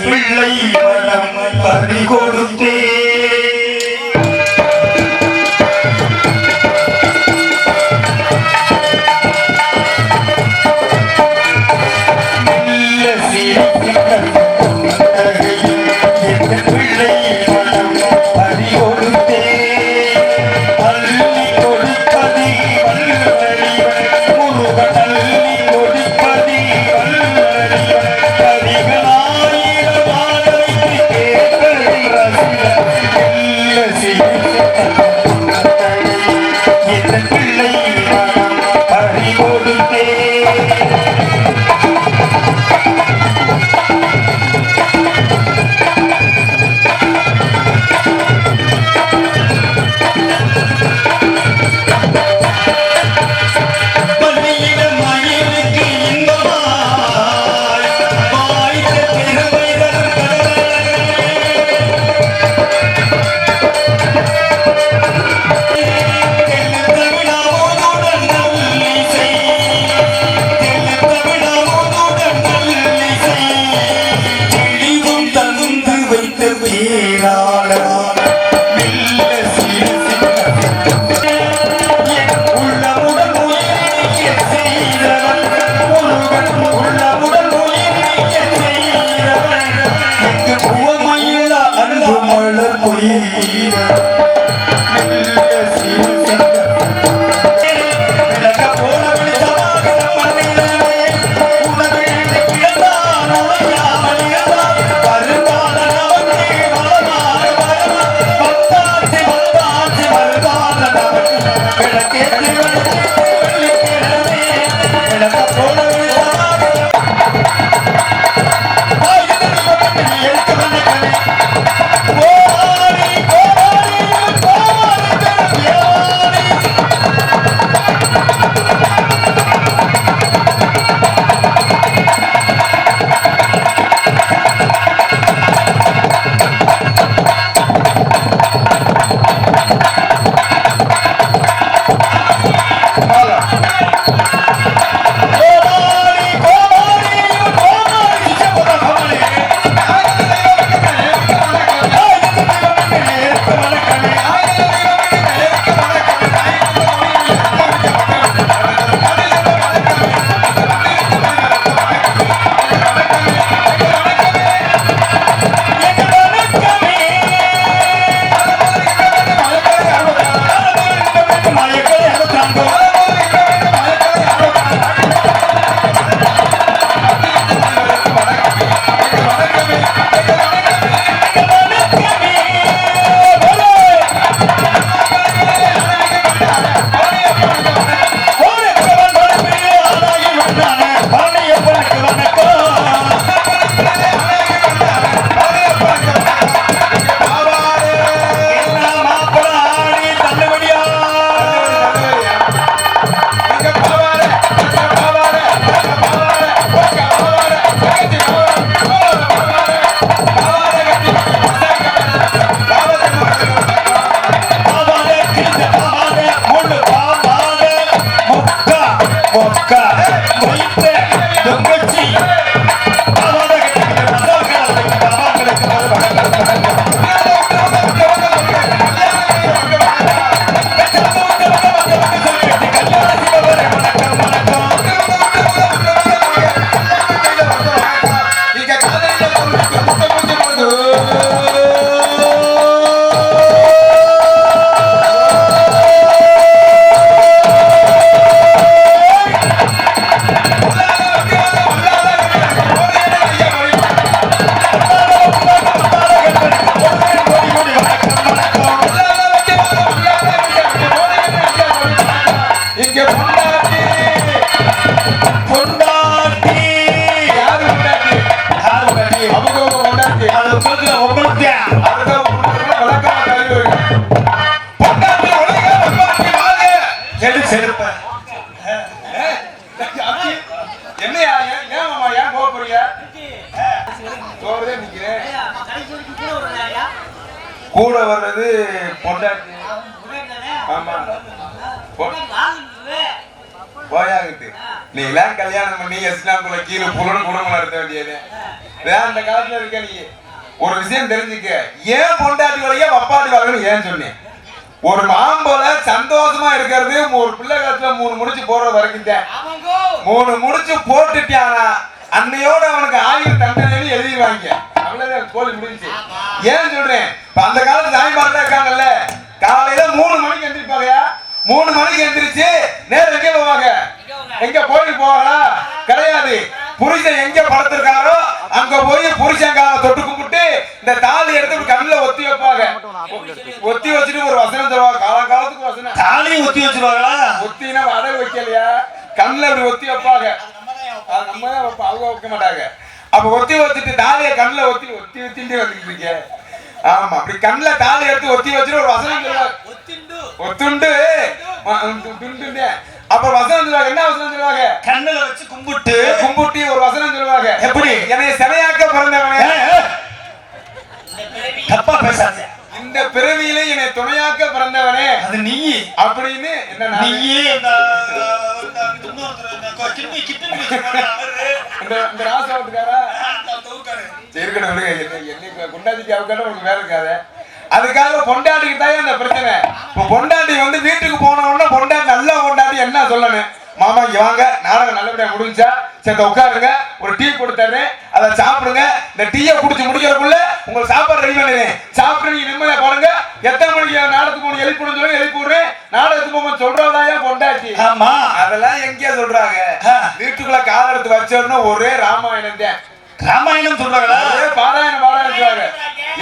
பிள்ளை மனம் பறி கொடுத்தே Rasilah கூட வர்றது பொண்டாட்டி. ஆமா போயாகிட்டு நீ எல்லாம் கல்யாணம் பண்ணி இஸ்லாமுக்குள்ள கீழே புலன் குடும்பம் நடத்த வேண்டியது அந்த காலத்துல இருக்க. நீ ஒரு விஷயம் தெரிஞ்சுக்க, ஏன் பொண்டாட்டி வரைய வப்பாட்டி வரைக்கும் ஏன் சொன்னேன். ஒரு மாம்போல சந்தோஷமா இருக்கிறது ஒரு பிள்ளை காலத்துல 3 முடிச்சு போடுற வரைக்கும் தான். 3 முடிச்சு போட்டுட்டானா அன்னையோட அவனுக்கு ஆயுள் தண்டனை எழுதிடுவாங்க. அவ்வளவுதான், கோழி முடிஞ்சு. ஏன் சொல்றேன், அந்த காலத்து தாய்மார் இருக்காங்கல்ல, காலையில 3 மணிக்கு எந்திரிப்பாங்கயா. 3 மணிக்கு எந்திரிச்சு நேரம் எங்க போவாங்க? எங்க கோயிலுக்கு போவாங்களா? கிடையாது. புருஷன் எங்க படுத்திருக்காரோ அங்க போய் புருஷன் காலை தொட்டு கும்பிட்டு இந்த தாலி எடுத்து கண்ணுல ஒத்தி வைப்பாங்க. ஒத்தி வச்சுட்டு ஒரு வசனம் சொல்லுவாங்க. காலகாலத்துக்கு வசனம். தாலியும் ஒத்தி வச்சிருவாங்களா? ஒத்தினா அடகு வைக்கலையா, கண்ணுல அப்படி ஒத்தி வைப்பாங்க. நம்ம தான் வைப்போம், அவங்க வைக்க மாட்டாங்க. அப்ப ஒத்தி வச்சுட்டு தாலிய கண்ணுல ஒத்தி ஒத்தி வச்சுட்டு வந்துட்டு இருக்க. ஆமா, அப்படி கண்ணுல தாலி எடுத்து ஒத்தி வச்சுட்டு ஒரு வசனம் சொல்லுவாங்க. ஒத்துண்டு அப்ப வசனம் சொல்லுவாங்க. என்ன வசனம் சொல்லுவாங்க? கண்ணுல வச்சு கும்பிட்டு ஒரு வசனம் சொல்லுவாங்க. எப்படி? என்னை சிலையாக்க பிறந்தவனே, தப்பா பேசாத, இந்த பிறவியில என்னை துணையாக்க பிறந்தவனே அது நீ அப்படின்னு. என்ன நீயே இந்த ராசாவுக்காரா கொண்டாடிக்கு அவக்காட்ட உனக்கு வேலை இருக்காது. அதுக்காக பொண்டாட்டிக்கு தான் அந்த பிரச்சனை. இப்போ பொண்டாட்டி வந்து வீட்டுக்கு போன உடனே பொண்டாட்டி நல்லா பொண்டாட்டி என்ன சொல்லணும், மாமா இங்க வாங்க, நாடகம் நல்லபடியா முடிஞ்சா சேர்த்து உட்காருங்க, ஒரு டீ கொடுத்தாரு, அதை சாப்பிடுங்க. இந்த டீயை குடிச்சு முடிக்கிறதுக்குள்ள உங்களுக்கு சாப்பாடு ரெடி பண்ணுறேன், சாப்பிட்டு நீங்க நிம்மதியா பாருங்க. எத்தனை மணிக்கு நாடகத்துக்கு போகணும் எழுப்பிடணும் சொல்லி எழுப்பி விடுறேன். நாடகத்துக்கு போக சொல்றதாயா பொண்டாட்டி. ஆமா, அதெல்லாம் எங்கேயா சொல்றாங்க. வீட்டுக்குள்ள கால எடுத்து வச்சோன்னா ஒரே ராமாயணம் தான். ராமாயணம் சொல்றாங்களா? பாராயணம் சொல்றாங்க.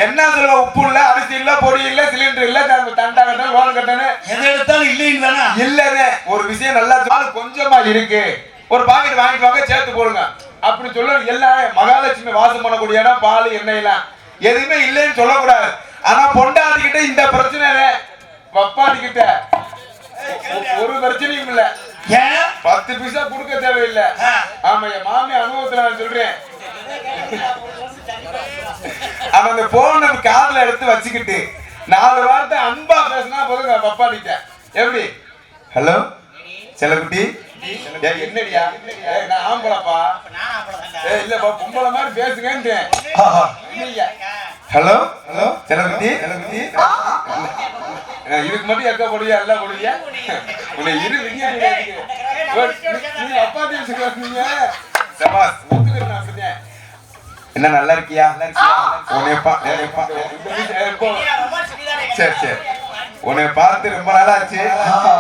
என்ன சொல்ல, உப்பு இல்ல, அரிசி இல்ல, பொடி இல்ல, சிலிண்டர் இல்ல, தண்டா கட்டணும், லோன் கட்டணும், எதை எடுத்தாலும் இல்லைன்னு இல்லன்னு ஒரு விஷயம் நல்லா கொஞ்சமா இருக்கு, ஒரு பாக்கெட் வாங்கிட்டு வாங்க, சேர்த்து போடுங்க அப்படி சொல்ல. எல்லாம் மகாலட்சுமி வாசம் பண்ணக்கூடிய இடம், பால் எண்ணெய் எல்லாம் எதுவுமே இல்லைன்னு சொல்லக்கூடாது. ஆனா பொண்டாட்டிக்கிட்ட இந்த பிரச்சனை, வப்பாட்டிக்கிட்ட ஒரு பிரச்சனையும் இல்ல. 10 பைசா கொடுக்க தேவையில்லை. ஆமா, என் மாமி அனுபவத்துல நான் சொல்றேன். அவன் அந்த போன காதுல எடுத்து வச்சுக்கிட்டு 4 வார்த்தை அன்பா பேசினா போதுங்க பப்பாடிட்ட. எப்படி? ஹலோ செல்லக்குட்டி, என்னடியா? நான் ஆம்பளப்பா. இல்லப்பா, பொம்பளை மாதிரி பேசுங்க. ஹலோ ஹலோ செல்லக்குட்டி, செல்லக்குட்டி இதுக்கு மட்டும் எக்க போடுவியா? எல்லாம் போடுவியா? உன்னை இரு விடிய நீ அப்பாட்டி வச்சுக்கீங்க. என்ன நல்லா இருக்கியா? சரி சரி, உன்னை பார்த்து ரொம்ப நாள் ஆச்சு.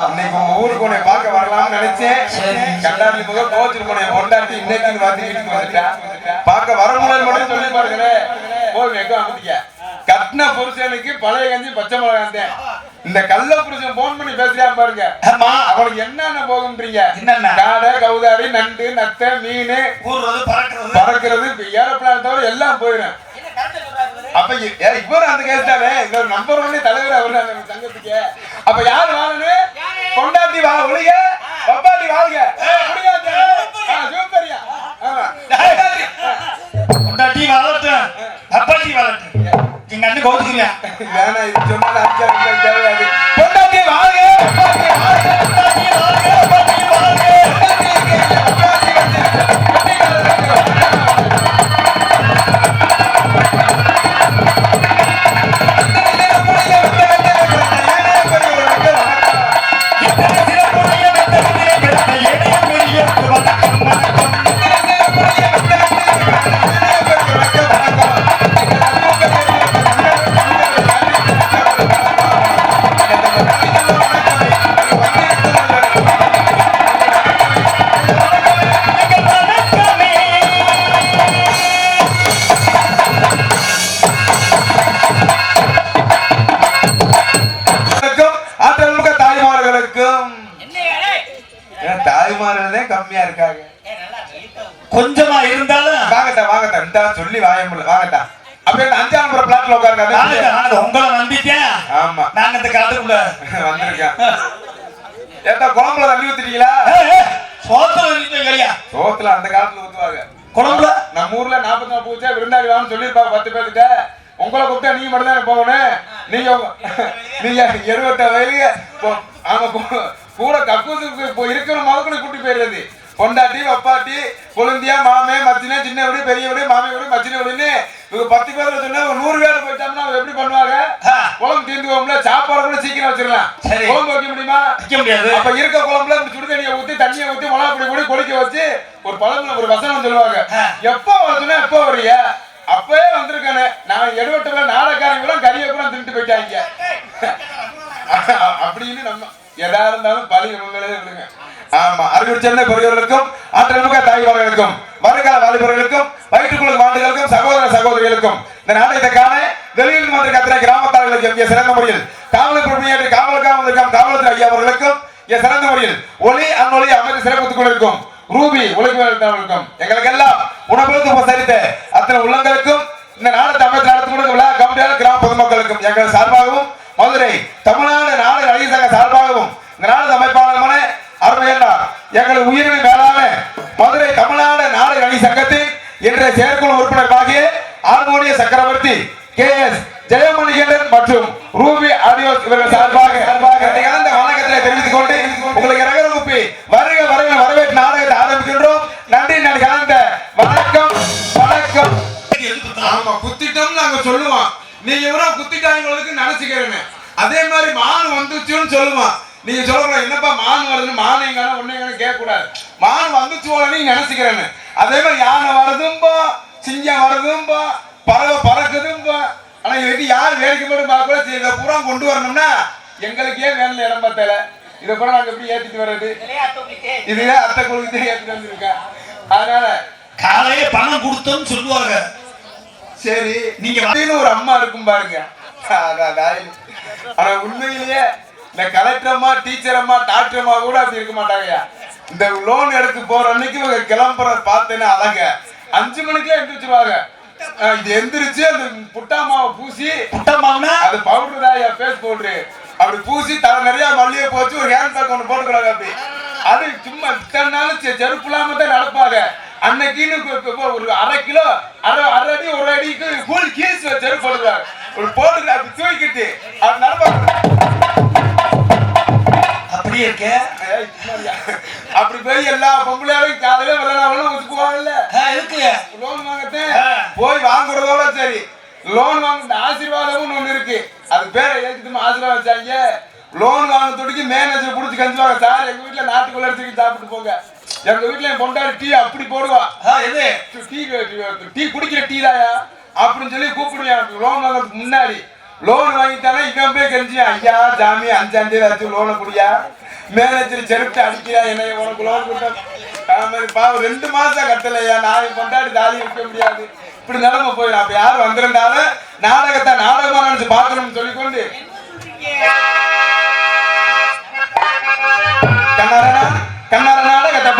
இன்னைக்கு உங்க ஊருக்கு உன்னை பார்க்க வரலாம்னு நினைச்சேன். கண்டாட்டி முக கோச்சுட்டு போனேன் பொண்டாட்டி. இன்னைக்கு பார்த்து வீட்டுக்கு வந்துட்டேன். பார்க்க வர முடியாது மட்டும் சொல்லி பாருங்க. போய் எங்க வந்துட்டீங்க? கட்டின புருஷனுக்கு பழைய கஞ்சி பச்சை மிளகாய். இந்த கள்ள புருஷன் போன் பண்ணி பேசுறான் பாருங்க. அவனுக்கு என்னென்ன போகுன்றீங்க? காடை, கவுதாரி, நண்டு, நத்தை, மீன், பறக்கிறது, ஏரோப்ளான் தவிர எல்லாம் போயிடும். அப்ப இவரு அந்த கேஸ்டாவே நம்பர் 1 தலைவர் அவரு அந்த சங்கத்துக்கு. அப்ப யாரு வாழணும்? பொண்டாட்டி வா ஒளிக, பப்பாட்டி வாழ்க. பொண்டாட்டி வாழட்டும், பப்பாட்டி வாழட்டும். எங்க அண்ணன் கோத்துக்குறியா? வேணா, இது சொன்னாலும் 5 தேவையாது. பொண்டாட்டி வாழ்க, பப்பாட்டி வாழ்க, பொண்டாட்டி வாழ்க, பப்பாட்டி வாழ்க. கம்மியா இருக்காங்க, கொஞ்சமா இருந்தாலும் வாங்கட்டா வாங்கட்டா சொல்லி வாய முடியல. வாங்கட்டா அப்படியே 5ஆம் நம்பர் பிளாட்ல உட்காருங்க. உங்களை நம்பிட்டேன். ஆமா, நாங்க இந்த காலத்துக்குள்ள வந்திருக்கேன். ஏதா குழம்புல தண்ணி ஊத்திட்டீங்களா? சோத்துல அந்த காலத்துல ஊத்துவாங்க. குழம்புல நம்ம ஊர்ல 44 பூச்சா விருந்தாளி வாங்கன்னு சொல்லிருப்பாங்க. 10 பேருக்கு உங்களை கூப்பிட்டா நீங்க மட்டும் தான் போகணும். நீங்க 76 வயலுக்கு அவங்க கூட கக்கூசுக்கு இருக்கிற மகனுக்கு கூட்டி போயிடுறது. பொண்டாட்டி வப்பாட்டி குழந்தையா மாமே மச்சினா சின்ன வீடு பெரிய வீடு மாமி வீடு மச்சின வீடுன்னு இவங்க 10 பேர் சொன்னா 100 பேர் போயிட்டோம்னா அவங்க எப்படி பண்ணுவாங்க? குழம்பு தீர்ந்து போகும்ல, சாப்பாடு கூட சீக்கிரம் வச்சிடலாம். குழம்பு வைக்க முடியுமா? வைக்க முடியாது. அப்ப இருக்க குழம்புல சுடுதண்ணியை ஊத்தி தண்ணியை ஊத்தி மிளகா பொடி போடி கொதிக்க வச்சு ஒரு பழம்புல ஒரு வசனம் சொல்லுவாங்க, எப்ப வரதுன்னா எப்ப வர்றிய? அப்பவே வந்திருக்கானே. நான் எடுவட்டுல நாடகாரங்க கறியை கூட தின்ட்டு போயிட்டாங்க அப்படின்னு நம்ம எதா இருந்தாலும் பழி உங்களே விடுங்க. ஆமா, அறிவுறு சென்னை பெரியவர்களுக்கும் ஆற்றல் மிக்க தாய்மார்களுக்கும் வருங்கால வாலிபர்களுக்கும் வயிற்றுக்குழு மாண்டுகளுக்கும் சகோதர சகோதரிகளுக்கும் இந்த நாடகத்தை காண வெளியில் வந்த கத்திர கிராமத்தார்களுக்கு சிறந்த முறையில் காவல் பொறுமையாற்றி காவலுக்காக காவல்துறை ஐயா அவர்களுக்கும் சிறந்த முறையில் ஒளி அன்னொளி அமைந்து சிறப்பித்துக் கொண்டிருக்கும் ரூபி உலகம் எங்களுக்கெல்லாம் உணவுக்கு உபசரித்த அத்தனை உள்ளங்களுக்கும் இந்த நாடகத்தை அமைத்து நடத்தி கொடுக்கும் விழா கமிட்டியாளர் கிராம பொதுமக்களுக்கும் எங்கள் சார்பாகவும் மதுரை தமிழ்நாடு நாடக நடிகர் சங்க சார்பாகவும் இந்த நாடக அமைப்பாளருமான அருமையன்னார் எங்கள் உயிரினை மேலான மதுரை தமிழ்நாடு நாடக நடிகர் சங்கத்தின் இன்றைய செயற்குழு உறுப்பினர்களாகிய ஆர்மோனிய சக்கரவர்த்தி KS ஜெயமணிகண்டன் மற்றும் ரூபி ஆடியோஸ் இவர்கள் சார்பாக வணக்கத்தை தெரிவித்துக் கொண்டு உங்களுக்கு ரகரகுப்பி வருக வருக வரவேற்று நாடகத்தை ஆரம்பிக்கின்றோம். நன்றி. நான் கலந்த வணக்கம் வணக்கம். ஆமா, குத்திட்டோம் நாங்க சொல்லுவோம். நீங்க எவ்வளவு குத்திட்டாங்களுக்கு நினைச்சுக்கிறேன்னு அதே மாதிரி மான் வந்துச்சுன்னு சொல்லுவான். நீங்க சொல்லக்கூடாது என்னப்பா மான் வருதுன்னு, மான் எங்கன்னா ஒண்ணு எங்கன்னா கேட்க கூடாது. மான் வந்துச்சு போல நீங்க நினைச்சுக்கிறேன்னு. அதே மாதிரி யானை வருதும்பா, சிங்கம் வருதும்பா, பறவை பறக்குதும்பா. ஆனா இது யார் வேடிக்கை மட்டும் பார்க்க இதை பூரா கொண்டு வரணும்னா எங்களுக்கே வேலை இடம் பார்த்தல. இதை கூட நாங்க எப்படி ஏத்திட்டு வர்றது? இதுவே அத்தை குழுக்கு ஏத்திட்டு வந்திருக்கேன். அதனால காலையில பணம் கொடுத்தோம்னு சொல்லுவாங்க. சரி, நீங்க ஒரு அம்மா இருக்கும் பாருங்க. ஆனா உண்மையிலேயே இந்த கலெக்டர் அம்மா, டீச்சர் அம்மா, டாக்டர் அம்மா கூட அப்படி இருக்க மாட்டாங்க. இந்த லோன் எடுத்து போற அன்னைக்கு கிளம்புற பார்த்தேன்னா அழக 5 மணிக்கே எந்திரிச்சிருவாங்க. இது எந்திரிச்சு அந்த புட்டாமாவை பூசி, புட்டாமாவுனா அது பவுடர் தான், பேஸ் பவுடரு, அப்படி பூசி தலை நிறைய மல்லிகை போச்சு ஒரு ஹேண்ட் பேக் ஒன்று போட்டுக்கிறாங்க. அப்படி அது சும்மா இத்தனை நாள் செருப்பு இல்லாம தான் நடப்பாங்க. அன்னைக்குன்னு ஒரு 1/2 கிலோ 1/2 அடி 1 அடிக்கு கூல் கீஸ் செருப்பு போட்டுக்கிறாங்க. ஒரு போட்டு அப்படி தூக்கிட்டு அது நடப்பாங்க. அப்படியே இருக்க அப்படி போய் எல்லா பொம்பளையாரும் காலையில விளையாடலாம் ஒதுக்குவாங்கல்ல. இருக்கு லோன் வாங்கத்தேன் போய் வாங்குறதோட சரி. லோன் வாங்க ஆசீர்வாதம்னு ஒண்ணு இருக்கு. அது பேரை ஏற்றுமா ஆசீர்வாதம் வச்சாங்க. லோன் வாங்க துடிக்கு மேனேஜர் புடிச்சு கஞ்சுவாங்க. சார் எங்க வீட்டுல நாட்டுக்குள்ள எடுத்து சாப்பிட்டு போங்க. எங்க வீட்டுல என் பொண்டாடி டீ அப்படி போடுவா. எது டீ குடிக்கிற டீ தாயா அப்படின்னு சொல்லி கூப்பிடுவேன். லோன் வாங்கறதுக்கு முன்னாடி லோன் வாங்கிட்டானா இவன் போய் கெஞ்சியா, ஐயா ஜாமி 5ஆம் தேதி ஆச்சு லோனை குடியா, மேனேஜர் செருப்பு அடிக்கியா, என்ன உனக்கு லோன் கொடுத்தா 2 மாசம் கட்டலையா, நான் கொண்டாடி தாலி வைக்க முடியாது. இப்படி நிலைமை போயிடும். அப்ப யாரும் வந்திருந்தாலும் நாடகத்தை நாடகமா நினைச்சு பார்க்கணும்னு சொல்லிக்கொண்டு கண்ணார நாடகத்தை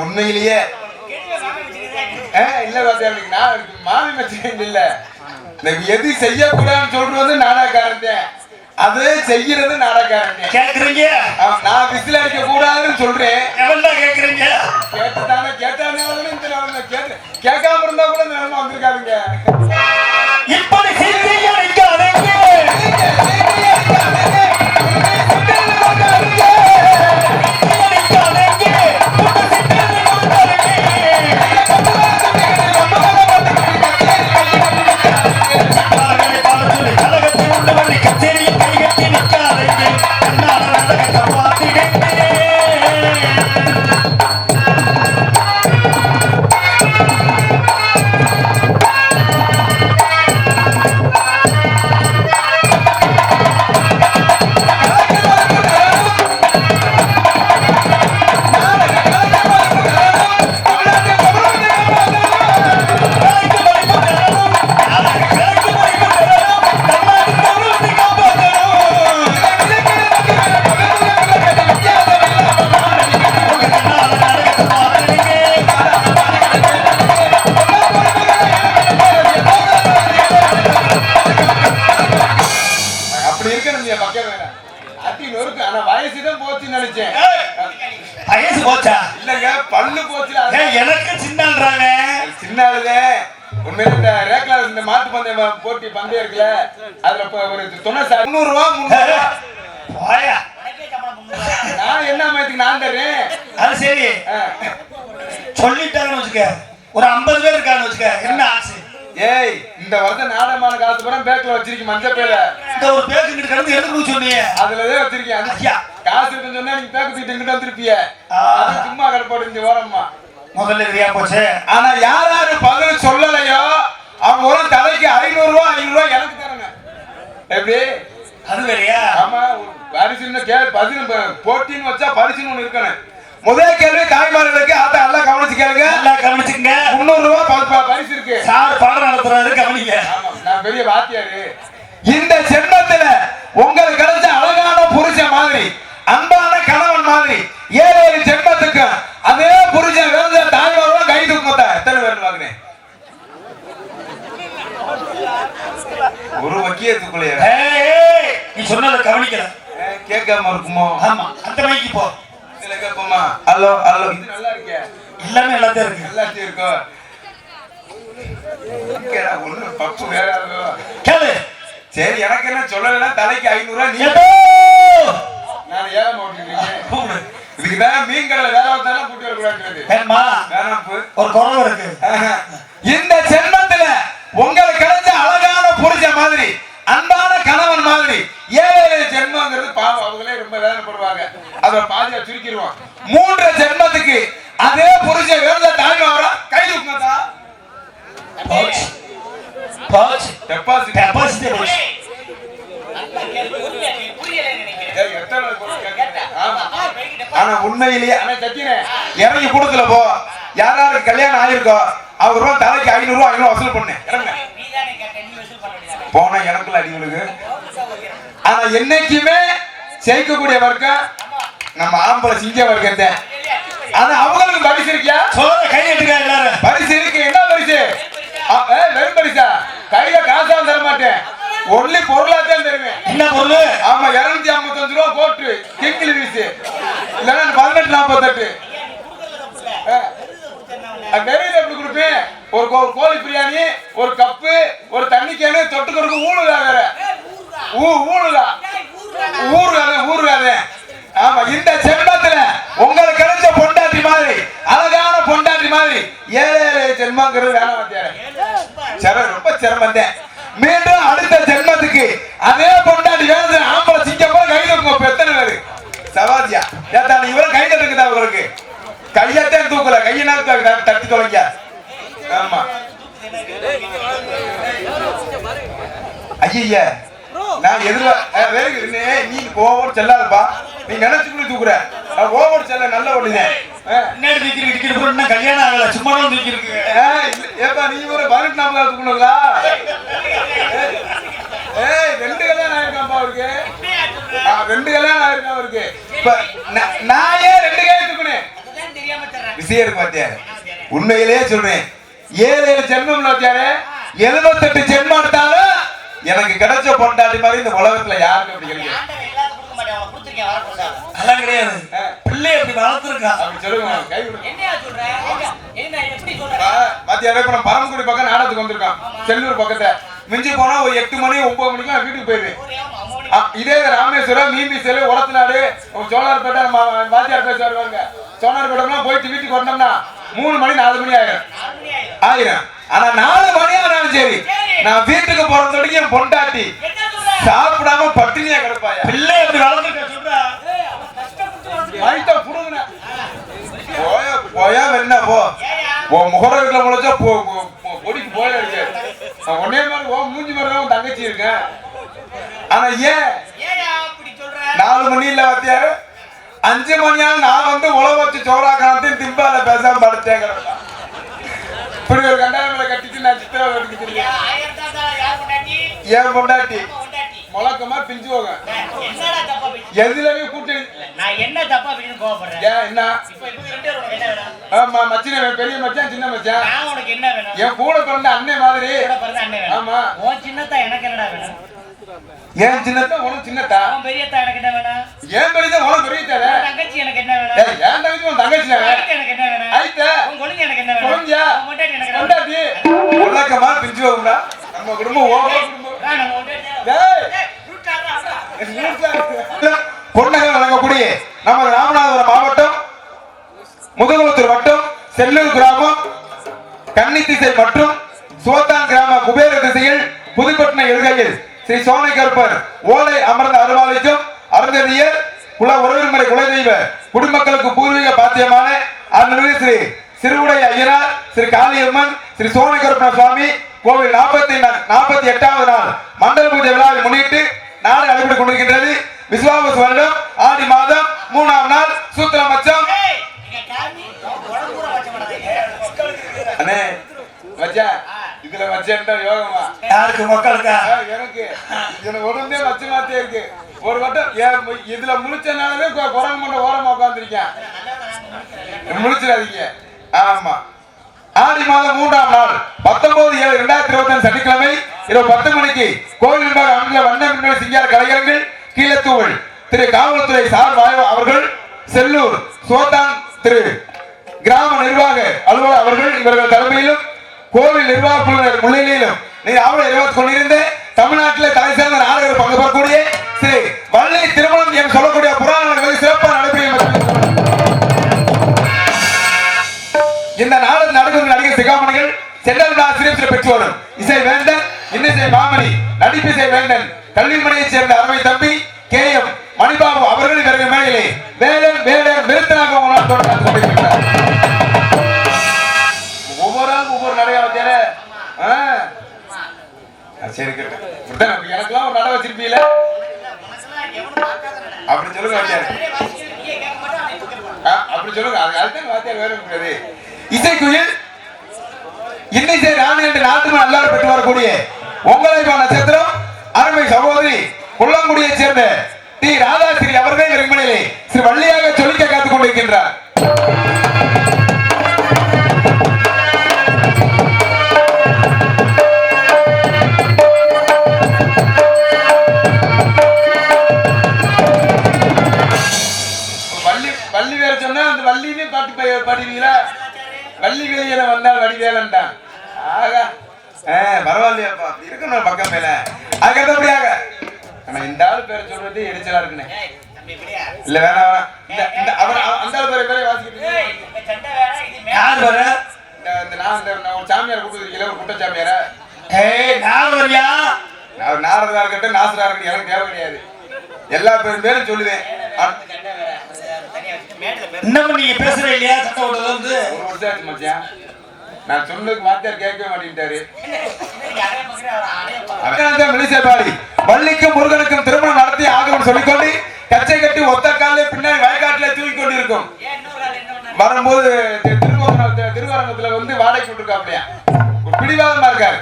உண்மையிலேயே மாமி மச்சன் இல்ல. எது செய்யக்கூடாதுன்னு சொல்றது நாடகக்காரன், அது செய்யறது நாடகக்காரன். கேக்குறீங்க? நான் விசில் அடிக்க கூடாதுன்னு சொல்றேன். கேக்குறீங்க? கேட்டுதானே கேட்டானே கேட்காம இருந்தா கூட நிலைமை வந்திருக்காருங்க. இப்படி ஆனா வயசுதான் போச்சுன்னு நினைச்சேன். வயசு போச்சா? இல்லங்க பல்லு போச்சு. எனக்கு சின்னன்றாங்க. சின்ன ஆளுதே. உண்மையில இந்த ரேக்லா இந்த மாட்டு பந்தயம் போட்டி பந்தயம் இருக்குல்ல, அதுல ஒரு 300 ரூபா 300 ரூபா. போயா. நான் என்ன மயத்துக்கு நான் தரேன். அது சரி. சொல்லிட்டாங்கன்னு வச்சுக்க, ஒரு 50 பேர் இருக்கான்னு வச்சுக்க, என்ன ஆச்சு? ஏய், இந்த வருஷம் நாடகமான காசு பூரா பேக்ல வச்சிருக்கேன், மஞ்சள் பேல. இந்த ஒரு பேக்கு இங்கிட்டு கடந்து எடுக்கணும்னு சொன்னீங்க. அதுலதான் வச்சிருக்கேன். ஐயா, காசு இருக்குன்னு சொன்னா நீங்க பேக்கு தூக்கிட்டு இங்கிட்ட வந்துருப்பிய. அது சும்மா கடப்பாடு இந்த ஓரம்மா. முதல்ல தெரியா போச்சு. ஆனா யார் யாரு பதில் சொல்லலையோ அவங்க ஒரு தலைக்கு 500 ரூபா 500 ரூபா எனக்கு தரங்க. எப்படி? அது வேறையா? ஆமா, பரிசுன்னு பதில் போட்டின்னு வச்சா பரிசுன்னு ஒண்ணு இருக்கணும். முதல் கேள்வி தாய்மார்களுக்கு ஆத்தா எல்லாம் கவனிச்சு கேளுங்க. எல்லாம் கவனிச்சுங்க. 300 ரூபா பரிசு இருக்கு. சார் பாடம் நடத்துறாரு, கவனிங்க. ஆமா, நான் பெரிய வாத்தியாரு. இந்த ஜென்மத்துல உங்களுக்கு கிடைச்ச அழகான புருஷன் மாதிரி, அன்பான கணவன் மாதிரி 7 ஜென்மத்துக்கு அதே புருஷன் வேற தாய்மாரோட கை தூக்கத்த எத்தனை பேர் வாங்கினேன்? ஒரு வக்கியத்துக்குள்ளே நீ சொன்னதை கவனிக்கல. கேட்காம இருக்குமோ? ஆமா, அந்த மைக்கு போ. இதுல கேட்போமா? ஹலோ ஹலோ, இது நல்லா இருக்கே. எல்லாமே நல்லாதான் இருக்கு. எல்லாத்தையும் இருக்கும். ஒண்ணு பப்பு வேற கேளு. சரி, எனக்கு என்ன சொல்லலைன்னா தலைக்கு 500 ரூபா. நீ நான் ஏன் ஓட்டிருக்கீங்க? இதுக்குதான் மீன் கடலை வேலை வந்தாலும் கூட்டி வரக்கூடாது. வேணுமா? வேணாம், ஒரு குறவு இருக்கு. இந்த ஜென்மத்துல உங்களுக்கு கிடைச்ச அழகான புருஷன் மாதிரி, அன்பான கணவன் மாதிரி 7 ஜென்மங்கிறது பாவம், அவங்களே ரொம்ப வேதனைப்படுவாங்க. அதை பாதியா சுருக்கிடுவோம். 3 ஜென்மத்துக்கு அதே புருஷன் வேற தாய்மா வர கை தூக்கத்தா ஆனா உண்மையிலேயே இறங்கி கொடுக்கல. போ, யாராருக்கு கல்யாணம் ஆயிருக்கோ அவர் ரூபா தலைக்கு 500 ரூபா 500 வசூல் பண்ணு. போனா எனக்குள்ள அடிவுக்கு. ஆனா என்னைக்குமே ஜெயிக்கக்கூடிய வர்க்கம் நம்ம ஆம்பளை சிங்க வர்க்கத்தை. ஆனா அவங்களுக்கு பரிசு இருக்கியா? கை எடுக்க எல்லாரும் பரிசு இருக்கு. என்ன பரிசு? வெறும் பரிசா? கையில காசா தர மாட்டேன், ஒன்லி பொருளாத்தான் தருவேன். என்ன பொருள்? ஆமா, 255 ரூபா போட்டு கிங்கிலி வீசு, இல்லன்னா 1848. நெறியில எப்படி கொடுப்பேன்? ஒரு கோழி பிரியாணி, ஒரு கப்பு, ஒரு தண்ணி கேனு, தொட்டுக்கிறதுக்கு ஊழுதா வேற. ஊருகாதே. ஆமா, இந்த ஜென்மத்துல உங்களுக்கு கிடைச்ச பொண்டாட்டி மாதிரி, அழகான பொண்டாட்டி மாதிரி 7 ஜென்மங்கிறது வேணாம் வாத்தியாரே. ரொம்ப சிரமம். மீண்டும் அடுத்த ஜென்மத்துக்கு அதே பொண்டாட்டி வேணும். ஆம்பளை சிங்கப்போ கை தூக்கும். எத்தனை பேரு சவாதியா ஏத்தா நீ இவ்வளவு கை தட்டுக்குதா? உங்களுக்கு கையத்தான் தூக்கல, கையினால் தட்டி தொலைங்க. ஆமா, ஐயா நான் நீ ஓவர் செல்லாதப்பா. நீ நினைச்சுக்குள்ள தூக்குற. ஓவர் செல்ல நல்ல ஒண்ணுதான். கல்யாணம் ஆகல, சும்மா தூக்கி இருக்கு. ஏப்பா நீ ஒரு 18 தூக்கணுங்களா? 2 கல்யாணம் ஆயிருக்காப்பா அவருக்கு. 2 கல்யாணம் ஆயிருக்கா அவருக்கு. நான் ஏன் 2 கை தூக்கணும்? விஷயம் இருக்கு பாத்தியா. உண்மையிலேயே சொல்றேன், 7 ஜென்மம் வாத்தியாரே. 78 ஜென்மம் எடுத்தாலும் எனக்கு கிடைச்ச பொண்டாட்டி மாதிரி இந்த உலகத்துல யாருக்கு அப்படி கிடைக்கும்? அதெல்லாம் கிடையாது. பிள்ளை அப்படி வளர்த்துருக்கா. அப்படி சொல்லுங்க. கை மத்தியானம் இப்ப நம்ம பரமக்குடி பக்கம் நாடகத்துக்கு வந்திருக்கோம். செல்லூர் பக்கத்தை மிஞ்சி போனா ஒரு 8 மணி 9 மணிக்கு வீட்டுக்கு போயிருவேன். இதே ராமேஸ்வரம், மீமிசேலு, உரத்தநாடு, சோழார்பேட்டை நம்ம வாத்தியார் பேச வருவாங்க. சோழார்பேட்டை போயிட்டு வீட்டுக்கு வந்தோம்னா 3 மணி 4 மணி ஆயிரும். ஆனா 4 மணி ஆனாலும் சரி, நான் வீட்டுக்கு போறதோடய என் பொண்டாட்டி சாப்பிடாம பட்டினியா கிடப்பாயா? பிள்ளை அப்படி வளர்ந்துருக்க சொல்றா. மைத்த புடுங்க போயா என்ன போ. உன் முகரத்துல முளைச்சா பொடிக்கு போய இருக்கு. ஒன்னே மாதிரி ஓ மூஞ்சி மாதிரி தான் தங்கச்சி இருக்கேன். ஆனா ஏன் 4 மணி இல்ல வாத்தியாரு? 5 மணியால் நான் வந்து உழவு வச்சு சோறாக்கானத்தையும் திம்பால பேசாம படுத்தேன். இப்படி ஒரு கண்டாயங்களை கட்டிட்டு நான் சித்திரை கட்டிக்கு தெரியும். ஏன் பொண்டாட்டி முழக்கமா பிஞ்சு போக எதுலவே கூட்டணி. நான் என்ன தப்பா அப்படின்னு கோவப்படுறேன்? ஏன் என்ன? ஆமா, மச்சின பெரிய மச்சான் சின்ன மச்சான். நான் உனக்கு என்ன வேணும்? என் கூட பிறந்த அண்ணன் மாதிரி. கூட பிறந்த அண்ணன் வேணும். ஆமா, உன் சின்னதா எனக்கு என்னடா வேணும்? ஏன் சின்னத்தா உனக்கு சின்னத்தா உன் பெரியத்தா எனக்கு என்ன வேணும்? ஏன் பெரியதா உனக்கு பெரியதா உன் தங்கச்சி எனக்கு என்ன வேணும்? ஏன் தங்கச்சி உன் தங்கச்சி உன் எனக்கு என்ன வேணும்? ஆயிட்டா உன் கொழுந்தை எனக்கு என்ன வேணும்? கொழுந்தியா? உன் மொட்டாட்டி எனக்கு என்ன கொண்டாட்டி உள்ளக்கமா பிரிஞ்சு போகும்டா நம்ம குடும்பம் ஓவா குடும்பம் வேணும்? நம்ம மொட்டாட்டி டேய் ஏய், ரூட்டாரா? பொன்னகர் வழங்கக்கூடிய நமது ராமநாதபுரம் மாவட்டம் முதுகுளத்தூர் வட்டம் செல்லூர் கிராமம் கன்னித்திசை மற்றும் சோத்தான் கிராம குபேர திசையில் புதுப்பட்டின எழுகையில் ஸ்ரீ சோனை கருப்பர் ஓலை அமர்ந்த அருள்வாளிக்கும் அருந்ததியர் குல உறவின்முறை குலதெய்வ குடிமக்களுக்கு பூர்வீக பாத்தியமான அருள்மிகு ஸ்ரீ சிறுவுடை ஐயனார் ஸ்ரீ காளியம்மன் ஸ்ரீ சோனை கருப்பண சுவாமி கோவில் 48வது நாள் மண்டல பூஜை விழாவை முன்னிட்டு நாடு நடைபெற்றுக் கொண்டிருக்கின்றது. விசுவாவசு வருடம் ஆடி மாதம் 3ஆம் நாள் சூத்திர மச்சம். ஏய், இங்க காமி, உடம்பு பூரா வச்ச மாட்டாதே. அண்ணே மச்சான் இதுல மச்சான்டா யோகமா யாருக்கு மக்களுக்கா? எனக்கு இதுல உடம்பே மச்ச மாத்தே இருக்கு. ஒரு வட்டம் இதுல முழிச்சனாலே குரங்கு மண்ட ஓரமா உட்கார்ந்திருக்கேன். முழிச்சிடாதீங்க. ஆமா ஆடி மாதம் 3ஆம் நாள் 19/7/2025 சனிக்கிழமை இரவு 10 மணிக்கு கோவில் நிர்வாக அமைந்த வண்ண மின்னணு சிங்கார கலைஞர்கள் கீழத்தூவல் திரு காவல்துறை சார் அவர்கள் செல்லூர் சோத்தான் திரு கிராம நிர்வாக அலுவலர் அவர்கள் இவர்கள் தலைமையிலும் கோவில் நிர்வாக குழுவினர் முன்னிலையிலும் அவளை நிர்வாகித்துக் கொண்டிருந்த தமிழ்நாட்டில் தலை சேர்ந்த நாடகர் பங்கு பெறக்கூடிய ஸ்ரீ வள்ளி திருமணம் என்று சொல்லக்கூடிய புராண சிறப்பான நடைபெறும். இந்த நாடகம் நடக்கும் நடிகர் சிகாமணிகள் செல்லல் ஆசிரியர் பெற்று வரும் இசை வேந்தன் இன்னிசை மாமணி நடிப்பிசை வேந்தன் கல்விமணியைச் சேர்ந்த அருமை தம்பி KM மணிபாபு அவர்கள் இவர்கள் மேலே வேலன் வேலன் விருத்தனாக கொண்டிருக்கிறார். ஒவ்வொரு நடையாவத்தியால சரி எனக்குலாம் ஒரு நடை வச்சிருப்பீல அப்படி சொல்லுங்க வாத்தியார். அப்படி சொல்லுங்க அதுதான் வாத்தியார் வேலை முடியாது. இசைக்குயில் இன்னிசை ராணி என்று நாட்டுமன் எல்லாரும் பெற்று வரக்கூடிய உங்களை நட்சத்திரம் அருமை சகோதரி கொல்லங்குடியைச் சேர்ந்த டி ராதாஸ்ரீ அவர்கள் விரும்பினிலே ஸ்ரீ வள்ளியாக சொல்லிக்க காத்துக் கொண்டிருக்கின்றார். வள்ளி வேற சொன்னா அந்த வள்ளியுமே பாட்டு பாடுவீங்களா? வள்ளி வேலையில வந்தால் வடிவேலன்டான். ஆகா பரவாயில்லையாப்பா இருக்கணும் பக்கம் மேல. அதுக்கடுத்தபடியாக இந்த ஆள் பேரை சொல்றது எரிச்சலா இருக்குண்ணே. இல்ல வேணாம் அவர் அந்த ஆள் பேரை வாசிக்கிட்டு யார் வர? நான் ஒரு சாமியார் கூப்பிட்டு ஒரு குட்ட சாமியார நாரதா நாரதா இருக்கட்டும் நாசரா இருக்கட்டும் எனக்கு தேவை கிடையாது. எல்லா பேரும் சொல்லுவேன். இன்னமும் நீங்க பேசுற இல்லையா? சட்டை விடுறது வந்து ஒரு வருஷம் ஆச்சு மச்சான். நான் சொன்னதுக்கு வாத்தியார் கேட்கவே மாட்டேன்ட்டாரு. மிளிசைபாடி வள்ளிக்கும் முருகனுக்கும் திருமணம் நடத்தி ஆகணும்னு சொல்லிக்கொண்டு கச்சை கட்டி ஒத்த காலில் பின்னாடி வயக்காட்டுல தூக்கி கொண்டு இருக்கும். வரும்போது திருவரங்கத்துல வந்து வாடகை விட்டுருக்காப்லையா ஒரு பிடிவாதமா இருக்காரு.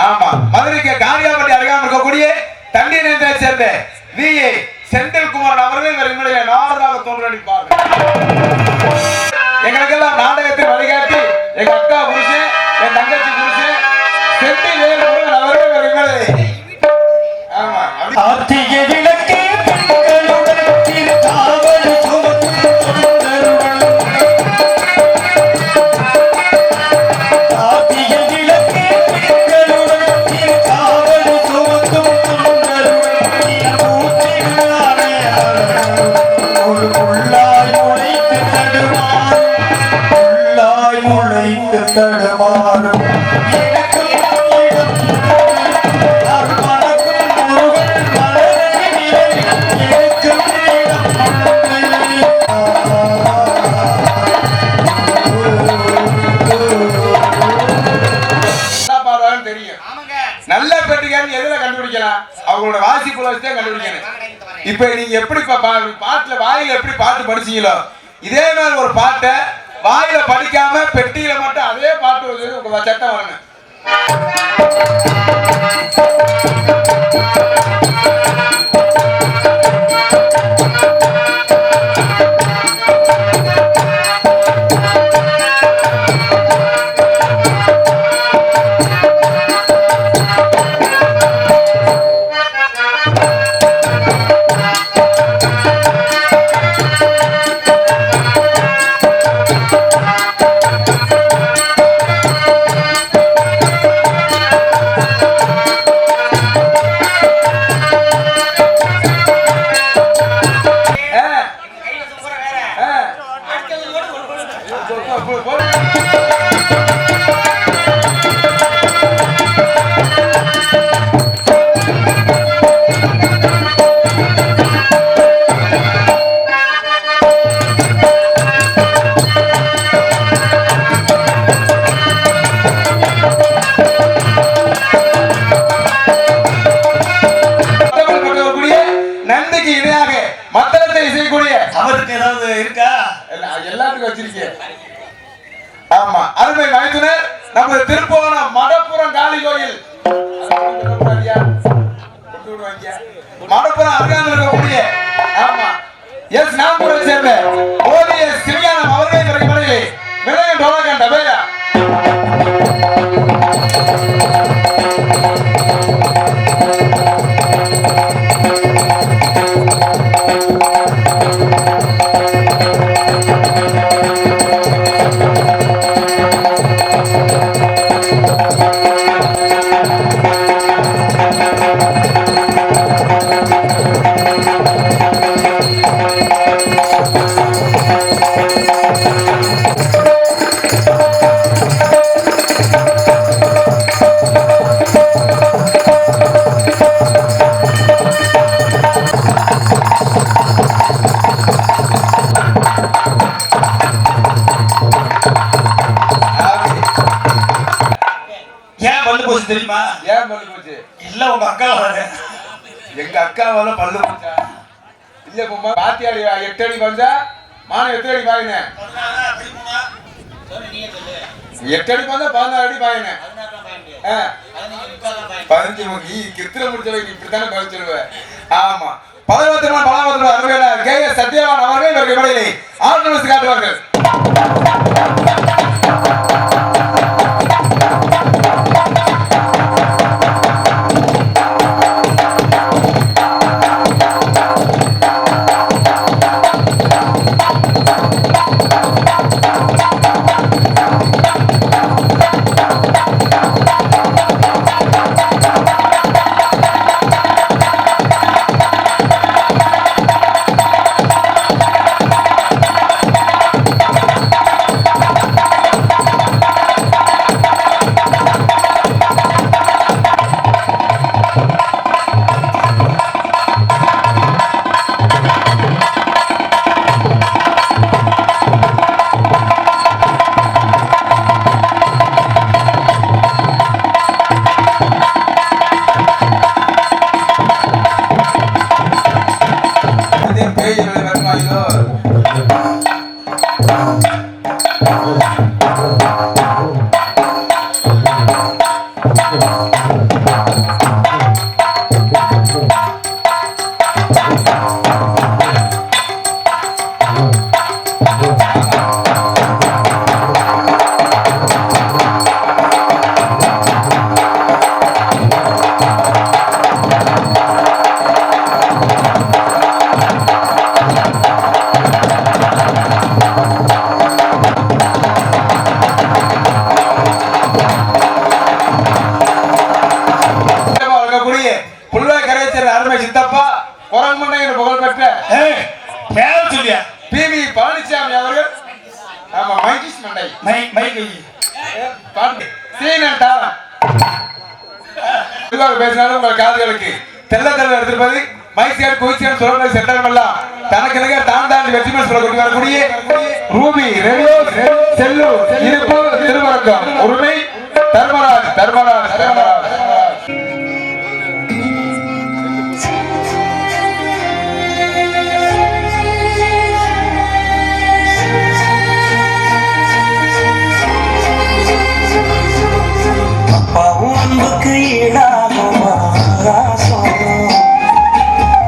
ஆமா மதுரைக்கு காரியாபட்டி அருகாமல் இருக்கக்கூடிய தண்டி நேரத்தை சேர்ந்த VA செந்தில்குமார் அவர்கள் இவர்களுடைய நாரதாக தோன்றடிப்பார்கள். எங்களுக்கெல்லாம் நாடகத்தை வழிகாட்டி எங்க அக்கா புருஷன் என் தங்கச்சி புருஷன் செந்தில் வேல் அவர்கள் இவர்களை ஆமா ஆத்திய விளக்கே பெண்களுடன் திருக்காவல் சுமக்கும் தொண்டர்கள். ஆத்திய விளக்கே பெண்களுடன் திருக்காவல் சுமக்கும் தொண்டர்கள். ஒரு உள்ளாய் முளைத்து தடுமாறும் தெரியும். நல்ல பெட்டிக்காரன் எதுல கண்டுபிடிக்கலாம்? அவங்களோட வாசிப்புல வச்சு கண்டுபிடிக்கணும். இப்ப நீங்க எப்படி பாட்டுல வாயில எப்படி பாட்டு படிச்சீங்களோ இதே மாதிரி ஒரு பாட்டை வாயில படிக்காம பெட்டியில மட்டும் அதே பாட்டு உங்க சட்டம் வரணும். வச்சிருக்கக்கூடிய அவருக்கு ஏதாவது இருக்கா? எல்லாத்துக்கும் வச்சிருக்கேன். ஆமா, அருமை மைத்துனர் நமது திருப்போணம் மடப்புறம் காளி கோயில் மடப்புறம் அருகாமல் இருக்கக்கூடிய ஆமா எஸ் நாகூரை சேர்ந்த ஓதிய சிறியானம் அவர்கள் பிறகு மலையிலே விளையம் டோலகன் டபேயா தெரியுமா? ஏன் பல்லு போச்சு? இல்ல உங்க அக்கா வர எங்க அக்காவால பல்லு போச்சா? இல்ல பொம்மா பாத்தியாடி 8 அடி பஞ்சா மானம் 8 அடி பாயினே 8 அடி பஞ்சா 16 அடி பாயினே 15 முகி கித்திர முடிச்சவை இப்படித்தானே பறிச்சிருவ. ஆமா 17 அருமையான கேஎஸ் சத்யவான் அவர்கள் இவர்கள் இடையிலே ஆர்டர்ஸ் காட்டுவார்கள். பேசினாலும் உங்கள் காதுகளுக்கு தெல்ல தெல்ல எடுத்திருப்பது மைசியார் குயிசியார் சொல்ல சென்றமெல்லாம் தனக்கு நிகழ தான் தான் வெற்றிமன் சொல்ல கொண்டு வரக்கூடிய ரூபி ரேடியோ செல்லு இருப்பு திருவரங்கம் உரிமை தர்மராஜ் தர்மராஜ் தர்மராஜ்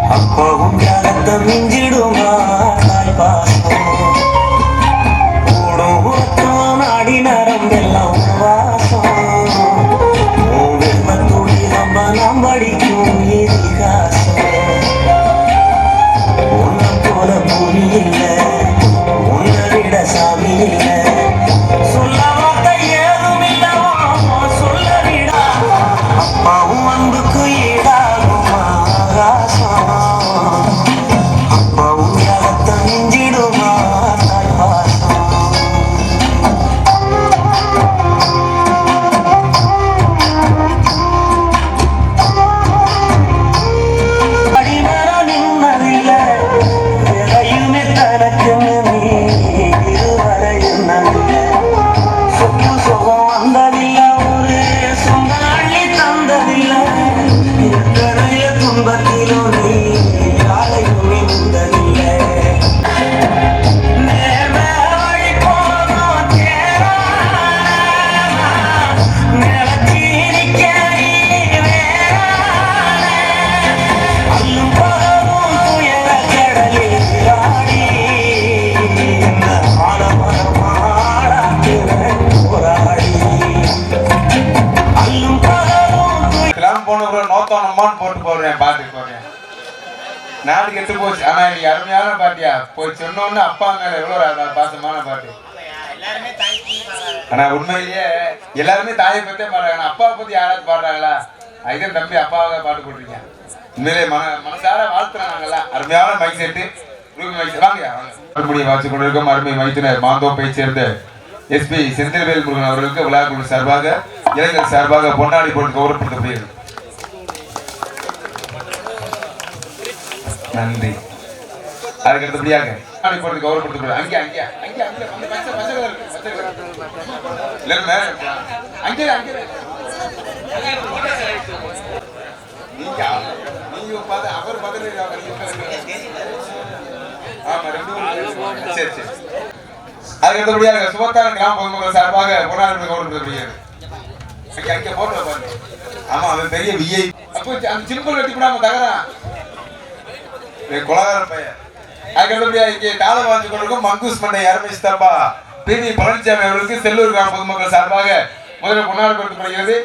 அப்பவும் ஜனத்தை மிஞ்சிடுமா பாசம் கூடும் நாடி நரம்பெல்லாம் வாசம் நாடு கெட்டு போச்சு. ஆனா இன்னைக்கு அருமையான பாட்டியா போய் சொன்னோன்னு அப்பா மேல எவ்வளவு பாசமான பாட்டு. எல்லாருமே தாய்க்கு ஆனா உண்மையிலேயே எல்லாருமே தாயை பத்தே பாடுறாங்க. ஆனா அப்பாவை பத்தி யாராவது பாடுறாங்களா? அதுதான் தம்பி அப்பாவாக பாட்டு போட்டிருக்கீங்க. உண்மையிலே மனசார வாழ்த்துறாங்கல்ல. அருமையான மைக் செட்டு வாங்க வாட்சி கொண்டிருக்கும் அருமை மைத்தினர் மாந்தோப்பை சேர்ந்த எஸ்பி செந்தில்வேல் முருகன் அவர்களுக்கு விழாக்குழு சார்பாக இளைஞர் சார்பாக பொன்னாடி போட்டு கௌரவப்படுத்தப்படுகிறது. நன்றி. அதுக்கு அடுத்தபடியாக பொன்னாடி போட்டு கௌரவப்படுத்தப்படுகிறது. அங்கே அங்கே அங்கே அங்கே அவர் பதில் சரி சரி. அதுக்கு அடுத்தபடியாக சுபத்தான கிராம பொதுமக்கள் சார்பாக பொன்னாடி கௌரவப்படுத்தப்படுகிறது. அங்கே போட்டு பாருங்க. ஆமா அவன் பெரிய விஐ. அப்போ அந்த சிம்பிள் வெட்டி கூட தகரான் கொலகாரன் பையன். அதுக்கு அடுத்தபடியாக இங்கே தாளம் வாங்கி கொண்டிருக்கும் மங்கூஸ் மண்டை அரமிஸ்தப்பா பிவி பழனிசாமி அவர்களுக்கு செல்லூர் கிராம பொதுமக்கள் சார்பாக முதலில் பொன்னாடி கொடுக்கப்படுகிறது.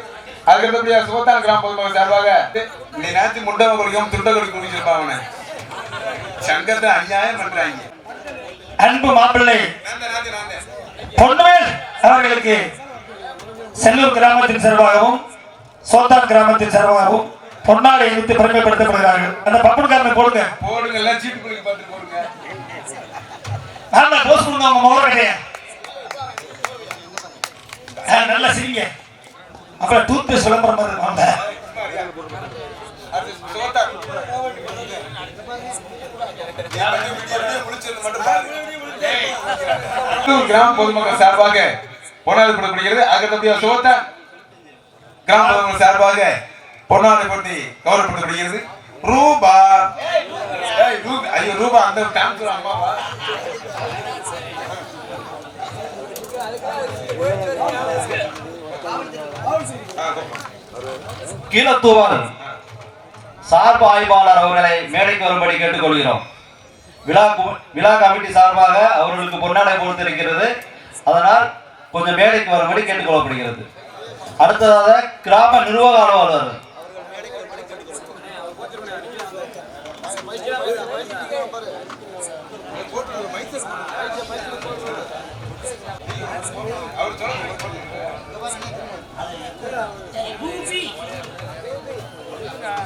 அதுக்கு அடுத்தபடியாக சுபத்தான கிராம பொதுமக்கள் சார்பாக நீ நேற்று முண்டை குடிக்கும் துண்டை குடிக்க முடிச்சிருப்பா அவனை சங்கத்தை அநியாயம் பண்றாங்க. அன்பு மாப்பிள்ளை பொன்னுவேல் அவர்களுக்கு செல்லூர் கிராமத்தின் சார்பாகவும் சோத்தான் கிராமத்தின் சார்பாகவும் பொன்னாடை இணைத்து பெருமைப்படுத்தப்படுகிறார்கள். அந்த பப்புன்காரனை போடுங்க போடுங்க எல்லாம் சீட்டு குளிக்க பார்த்து போடுங்க. நல்லா போஸ்ட் கொடுங்க உங்க முகர கட்டைய. நல்லா சிரிங்க. அப்புறம் டூத் பேஸ்ட் விளம்பரம் மாதிரி வாங்க. கிராம பொதுமக்கள் சார்பாக பொன்னாடை போடப்படுகிறது. அதுக்கு சோத்தான் கிராம பொதுமக்கள் சார்பாக பொன்னாடை போட்டி கௌரவப்படுத்தப்படுகிறது. ரூபா ஐயோ ரூபா அந்த அம்மாவா கீழத்தூவார் சார்பு ஆய்வாளர் அவர்களை மேடைக்கு வரும்படி கேட்டுக்கொள்கிறோம். விழா கமிட்டி சார்பாக அவர்களுக்கு பொன்னாடை கொடுத்திருக்கிறது. அதனால் கொஞ்சம் மேடைக்கு வரும்படி கேட்டுக்கொள்ளப்படுகிறது. அடுத்ததாக கிராம நிர்வாக அலுவலர்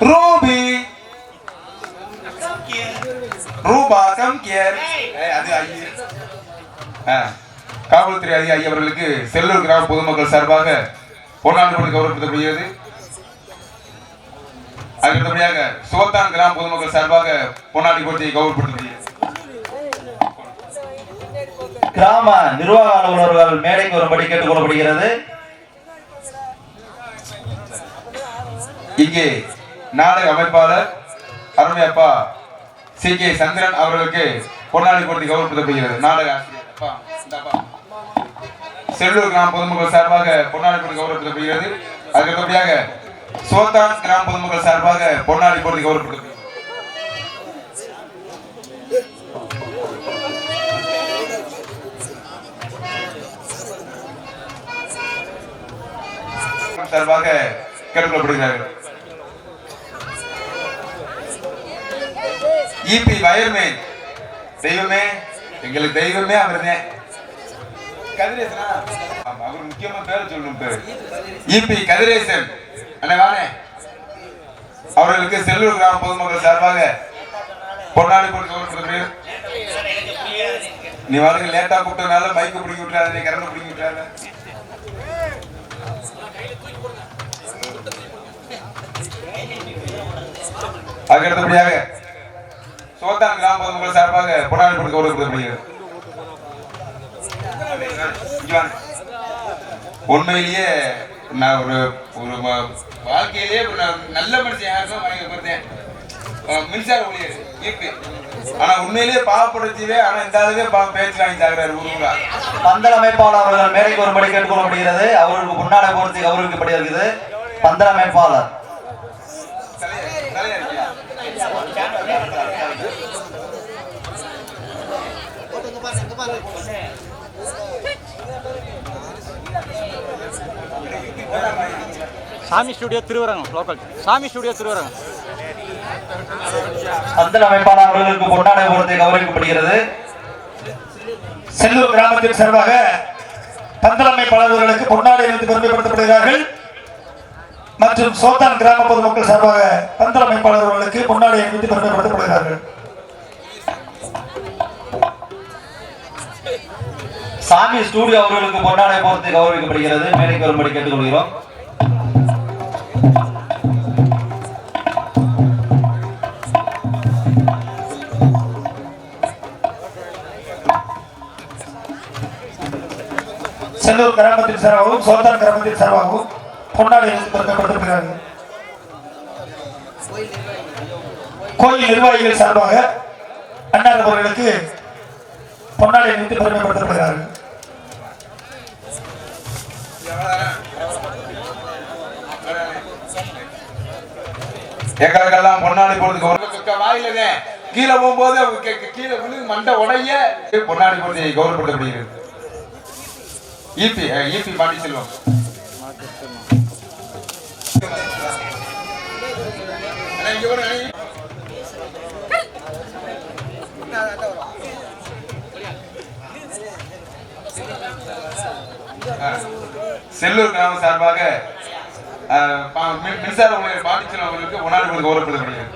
ரூபி ரூபா கம் கியர் அது ஐயா காவல்துறை அதிகாரி அவர்களுக்கு செல்லூர் கிராம பொதுமக்கள் சார்பாக பொன்னாடை போட்டு கௌரவப்படுத்தப்படுகிறது. அடுத்தபடியாக சோத்தான் கிராம பொதுமக்கள் சார்பாக பொன்னாடை போட்டி கௌரவப்படுத்தப்படுகிறது. கிராம நிர்வாக அலுவலர்கள் மேடைக்கு வரும்படி கேட்டுக்கொள்ளப்படுகிறது. இங்கே நாடக அமைப்பாளர் அருமையப்பா சி கே சந்திரன் அவர்களுக்கு பொன்னாடை போட்டி கௌரவப்படுத்தப்படுகிறது. நாடக ஆசிரியர் செல்லூர் கிராம பொதுமக்கள் சார்பாக பொன்னாடை போட்டி கௌரவப்படுத்தப்படுகிறது. அதுக்கடுத்தபடியாக சோத்தான் கிராம பொதுமக்கள் சார்பாக பொன்னாடை போட்டி கௌரவப்படுத்தப்படுகிறது. சார்பாக கேட்டுக்கொள்ளப்படுகிறார்கள். இபி வயர்மேன் தெய்வமே எங்களுக்கு தெய்வமே அவர்தான் கதிரேசனா அவர் முக்கியமா பேரை சொல்லணும். பேரு இபி கதிரேசன் அண்ணே அவர்களுக்கு செல்லூர் கிராம பொதுமக்கள் சார்பாக பொன்னாடை போட்டு கௌரவப்படுகிறது. நீ வாழ்க்கை லேட்டா கூப்பிட்டனால மைக்கு பிடிக்க விட்டுறாரு, கரண்ட் பிடிக்க விட்டுறாரு. அதுக்கு அடுத்தபடியாக சோத்தான் கிராம பொதுமக்கள் சார்பாக பொன்னாடை போட்டு கௌரவப்படுத்தப்படுகிறது. உண்மையிலேயே நான் ஒரு வாழ்க்கையிலேயே நல்ல மனுஷன் யாருக்கும் பார்த்தேன் மின்சார ஊழியர் இருக்கு. ஆனா உண்மையிலேயே பாவப்படுத்திவே ஆனா இந்த ஆளுவே பேச்சு வாங்கி தாக்குறாரு. ஊருக்குள்ள பந்தல் அமைப்பாளர் அவர்கள் மேடைக்கு வரும்படி கேட்டுக்கொள்ளப்படுகிறது. அவர்களுக்கு முன்னாடி போர்த்தி கௌரவிக்கப்படி இருக்குது. பந்தல் அமைப்பாளர் சாமி ஸ்டுடியோ திருவரங்கம் லோக்கல் சாமி ஸ்டுடியோ திருவரங்கம் பந்தல் அமைப்பாளர் அவர்களுக்கு பொன்னாடை போர்த்தி கௌரவிக்கப்படுகிறது. செல்லூர் கிராமத்தின் சார்பாக பந்தல் அமைப்பாளர்களுக்கு பொன்னாடை அணிவித்து பெருமைப்படுத்தப்படுகிறார்கள். மற்றும் சோத்தான் கிராம பொதுமக்கள் சார்பாக பந்தல் அமைப்பாளர்களுக்கு பொன்னாடை அணிவித்து பெருமைப்படுத்தப்படுகிறார்கள். சாமி ஸ்டூடியோ அவர்களுக்கு பொன்னாடை போர்த்தி கௌரவிக்கப்படுகிறது. மேடைக்கு வரும்படி கேட்டுக்கொள்கிறோம். செல்லூர் கிராமத்தின் சார்பாகவும் சோத்தான் கிராமத்தின் சார்பாகவும் பொன்னாடை அணிவித்து பெருமைப்படுத்தப்படுகிறார்கள். கோயில் நிர்வாகிகள் சார்பாக அன்னார் அவர்களுக்கு பொன்னாடை அணிவித்து பெருமைப்படுத்தப்படுகிறார்கள். எங்களுக்கெல்லாம் பொன்னாடி போடுறதுக்கு வாயிலே கீழே போகும்போது கீழே விழு மண்டை உடைய பொன்னாடி போட்டு கௌரவப்படுத்தப்படுகிறது. ஈபி பாண்டி செல்வம் செல்லூர் கிராம சார்பாக மின்சார ஊழியர் பாண்டிச்செல்வம் அவர்களுக்கு பொன்னாடை போட்டு கௌரவப்படுத்தப்படுகிறது.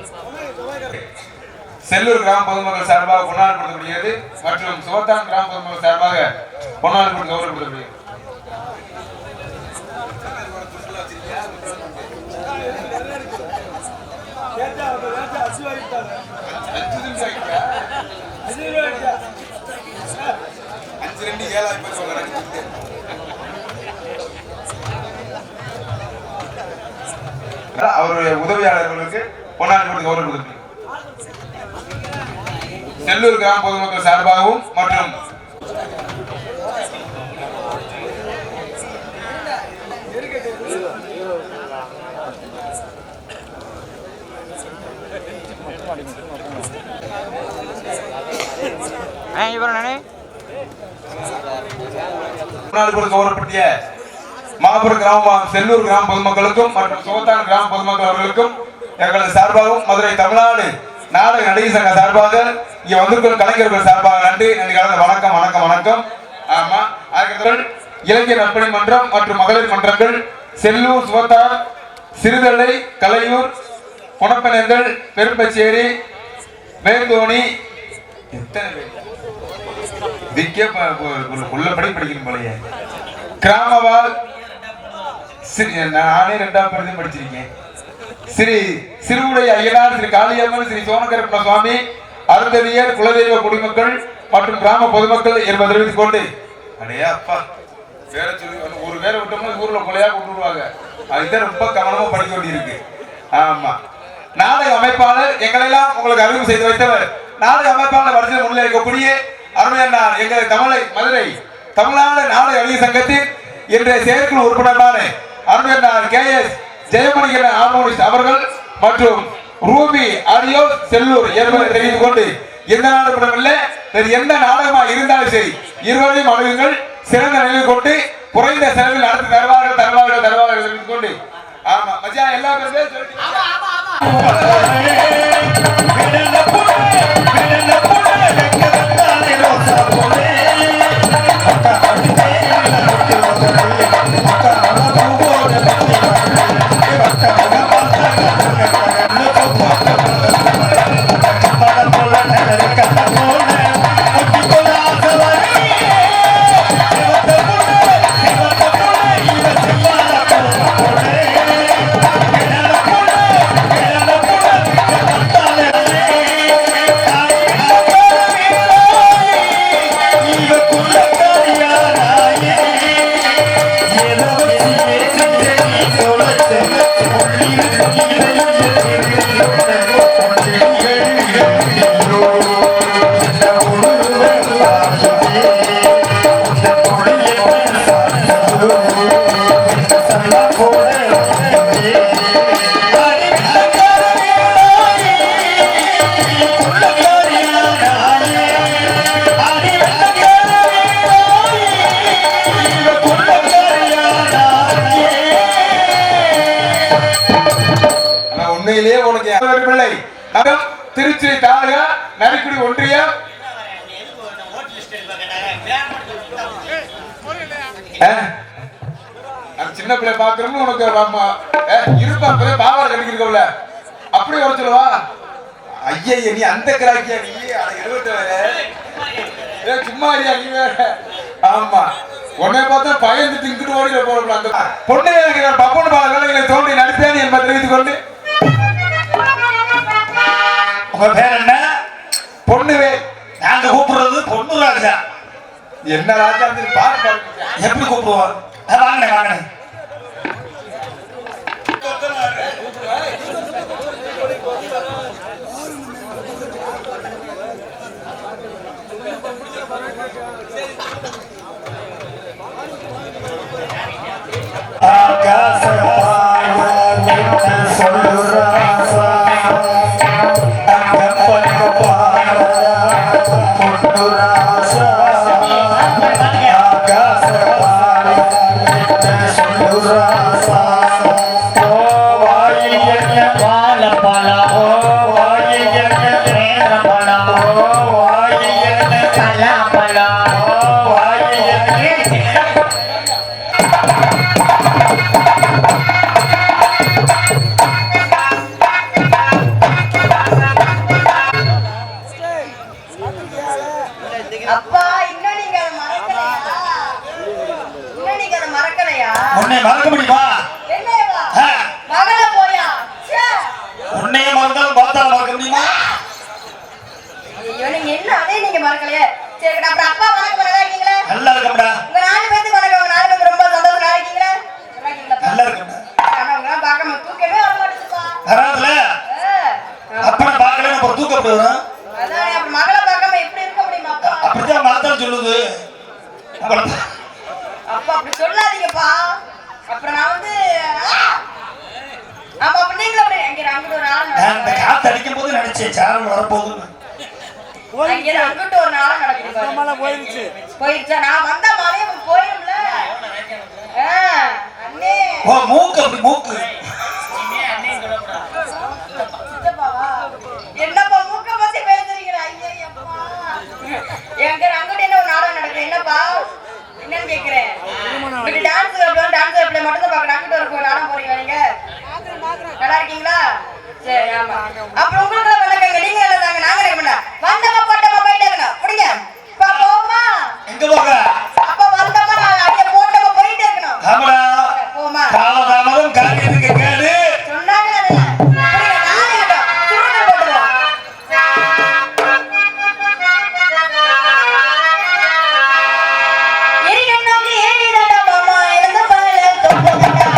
செல்லூர் கிராம பொதுமக்கள் சார்பாக பொன்னாடை கொடுக்கப்படுகிறது. மற்றும் சோத்தான் கிராம பொதுமக்கள் சார்பாக பொன்னாடை போட்டு கௌரவப்படுத்தப்படுகிறது. அவருடைய உதவியாளர்களுக்கு பொன்னாடை போட்டு கௌரவப்படுத்தப்படுகிறது. செல்லூர் கிராம பொதுமக்கள் சார்பாகவும் மற்றும் கௌரவப்படுத்திய மாபெரும் கிராமம் செல்லூர் கிராம பொதுமக்களுக்கும் மற்றும் சோத்தான் கிராம பொதுமக்கள் அவர்களுக்கும் எங்களது சார்பாகவும் மதுரை தமிழ்நாடு நாடக நடிகர் சங்க சார்பாக இங்க வந்திருக்கும் கலைஞர்கள் சார்பாக நன்றி கலந்த வணக்கம் வணக்கம் வணக்கம். ஆமா, அதுக்கு இளைஞர் நற்பணி மன்றம் மற்றும் மகளிர் மன்றங்கள் செல்லூர், சோத்தான், சிறுதலை, கலையூர், குணப்பனேந்தல், பெரும்பச்சேரி, வேந்தோணி, உள்ளபடி படிக்கணும் போலயே கிராமவால், நானே 2ஆம் படித்து படிச்சிருக்கேன். ஸ்ரீ சிறுவுடை ஐயனார், ஸ்ரீ காளியம்மன், ஸ்ரீ சோனகரப்ப சுவாமி, அருந்ததியர், குலதெய்வ குடிமக்கள் மற்றும் கிராம பொதுமக்கள் என்பதை தெரிவித்துக் கொண்டு அடையா அப்பா வேற சொல்லி ஒரு வேலை விட்டோம்னா ஊர்ல கொலையா கொண்டு வருவாங்க. அதுதான் ரொம்ப கவனமா படிக்க வேண்டியிருக்கு. ஆமா, நாடக அமைப்பாளர் எங்களெல்லாம் உங்களுக்கு அறிவு செய்து வைத்தவர். நாடக அமைப்பாளர் வரிசையில் முன்னிலை இருக்கக்கூடிய அருமையண்ணார் எங்கள் மதுரை தமிழ்நாடு நாடக நடிகர் சங்கத்தின் இன்றைய செயற்குழு உறுப்பினரான அருமையண்ணார் KS ஜெயமணிகரன் ஹார்மோனிஸ்ட் அவர்கள் மற்றும் ரூபி ஆடியோ செல்லூர் என்பதை தெரிவித்துக் கொண்டு எந்த நாடகம் இல்லை, வேறு எந்த நாடகமா இருந்தாலும் சரி இருவரையும் அணுகுங்கள். சிறந்த நிலையில் கொண்டு குறைந்த செலவில் நடத்தி தருவார்கள் தெரிவித்துக் கொண்டு ஆமா மஜா எல்லா பேருமே திருச்சி தாலுகா நரிக்குடி ஒன்றியம். சின்ன பிள்ளை பாக்குறோம்னு உனக்கு இருப்பா பாவாடை கட்டிக்கிறோம்ல அப்படி வர சொல்லுவா. ஐயா நீ அந்த கிராக்கியா நீ 70 சும்மா இல்லையா நீ வேற. ஆமா உன்னை பார்த்தா பயந்து திங்கிட்டு ஓடில போறோம்ல. அந்த பொண்ணு இருக்கிறார் பப்பன் பால வேலைகளை தோண்டி நடிப்பேன் என்பதை தெரிவித்துக் கொண்டு. உங்க பேர் என்ன? பொண்ணுவே. நாங்க கூப்பிடுறது பொண்ணு ராஜா. என்ன ராஜா பாரு எப்படி கூப்பிடுவோம்? வாங்கினேன் வாங்கினேன். உன்னை மறக்க முடியுமா? உன்னையே மறந்தாலும் பார்த்தாலும் மறக்க முடியுமா? நீங்க என்ன அதே நீங்க மறக்கலையே. சரி அப்புறம் அப்பா வணக்கம் நல்லா இருக்கீங்களா? நல்லா இருக்கம்டா. உங்க 4 பேருக்கு வணக்கம். உங்க 4 பேருக்கு ரொம்ப சந்தோஷம். நல்லா இருக்கீங்களா? நல்லா இருக்கம்டா. ஆனா உங்க பார்க்காம தூக்கமே வர மாட்டேங்குதுப்பா. வராதுல. அப்பன பார்க்கல நம்ம தூக்கப்படுறோம். அதான் அப்ப மகளை பார்க்காம எப்படி இருக்க முடியுமா அப்பா? அப்படிதான் மறந்தாலும் சொல்லுது. அப்பா அப்படி சொல்லாதீங்கப்பா. அப்புறம் நான் வந்து ஆமா அப்ப நீங்களும் அப்படி அங்கிட்டு ஒரு ஆள் அந்த காத்து அடிக்கும் போது நினைச்சேன் சாரல் வரப்போகுது. அங்கிட்டு ஒரு நாள் நடக்குது. போயிடுச்சா? நான் வந்த மாதிரியே போயிரும்ல. அண்ணே ஓ மூக்கு அப்படி மூக்கு. என்னப்பா மூக்க பத்தி பேசுறீங்க? ஐயப்பா எங்க அங்கிட்டு என்ன ஒரு நாடகம் நடக்குது? என்னப்பா என்னன்னு கேக்குறேன். டான்ஸ் கிளப்ல மட்டும் தான் பாக்குறேன். அங்கிட்டு ஒரு நாடகம் போறீங்க நீங்க. நல்லா இருக்கீங்களா? சரி ஆமா. அப்புறம் உங்களுக்கு வணக்கங்க. நீங்க நல்லா தாங்க. நாங்க என்ன பண்ண வந்தமா போட்டமா போயிட்டாங்க. புடிங்க போமா. எங்க போக? அப்ப வந்தமா அங்க போட்டமா போயிட்டே இருக்கணும். ஆமாடா. போமா. காலதாமதம் காரியத்துக்கு கேடு. சொன்னாங்க அதெல்லாம். புடிங்க நானே கிட்ட சுருட்டு போடுறோம். எரிகண்ணாங்க ஏறிடடா மாமா எழுந்த பால தொட்டடா.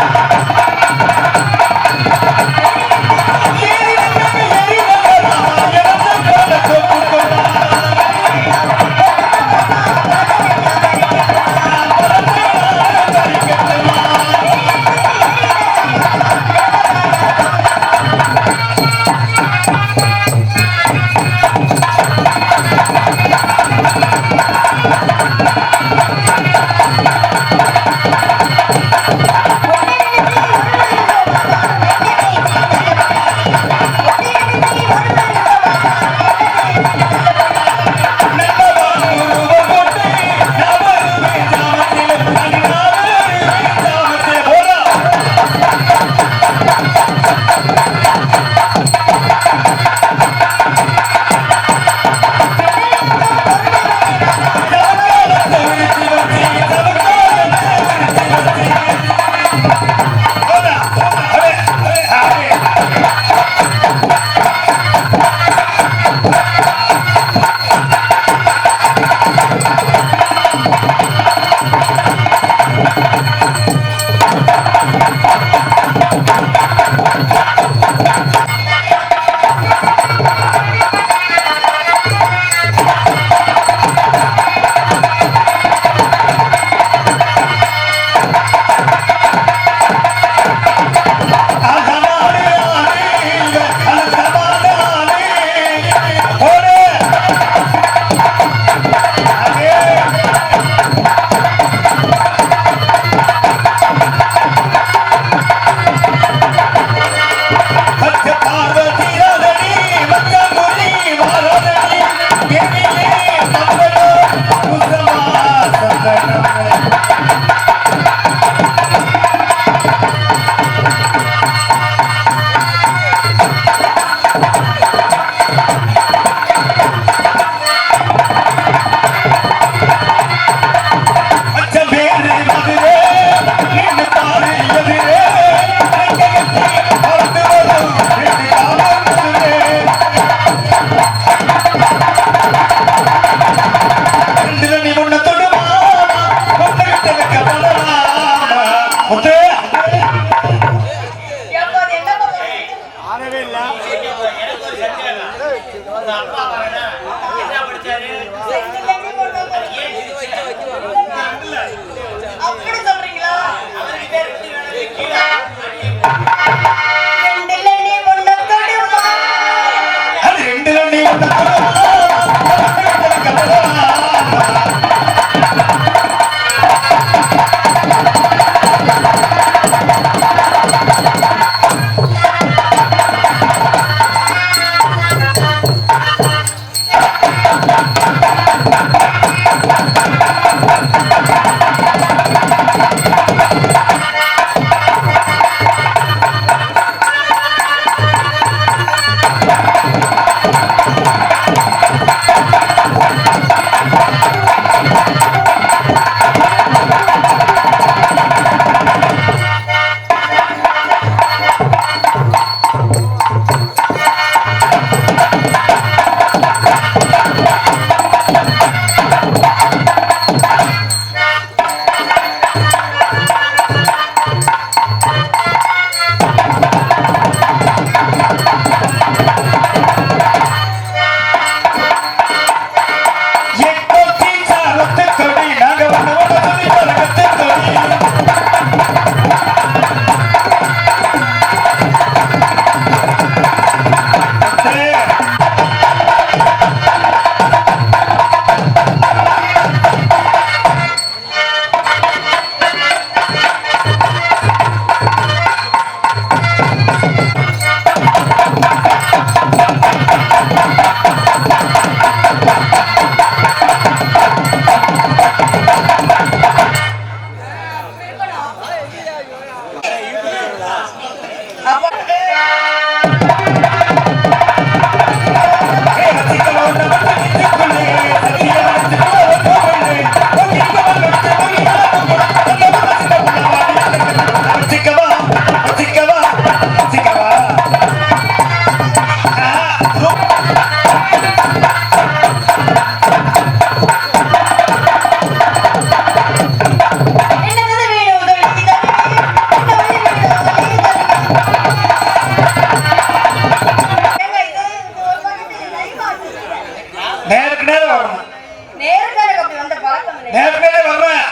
நேரமே வர்றேன்.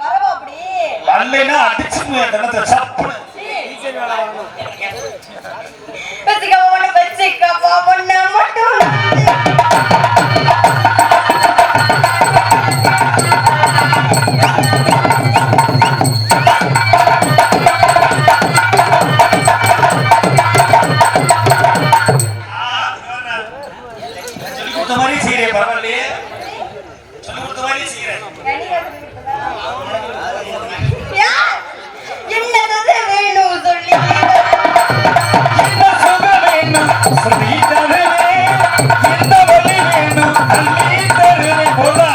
வரவா அப்படி வரலைன்னா அடிச்சுக்குவேன் என் கணத்தை சப்புன்னு. வச்சுக்கப்பா பொண்ண மட்டும் சொல்லி கொடுத்த மாதிரி செய்யறேன், பரவாயில்லையே. சொல்லி கொடுத்த மாதிரி செய்யறேன். என்னது வேணும் சொல்லி என்ன சுகம் வேணும் சொல்லி தருவேன், என்ன வழி வேணும் அள்ளி தருவேன். போடா.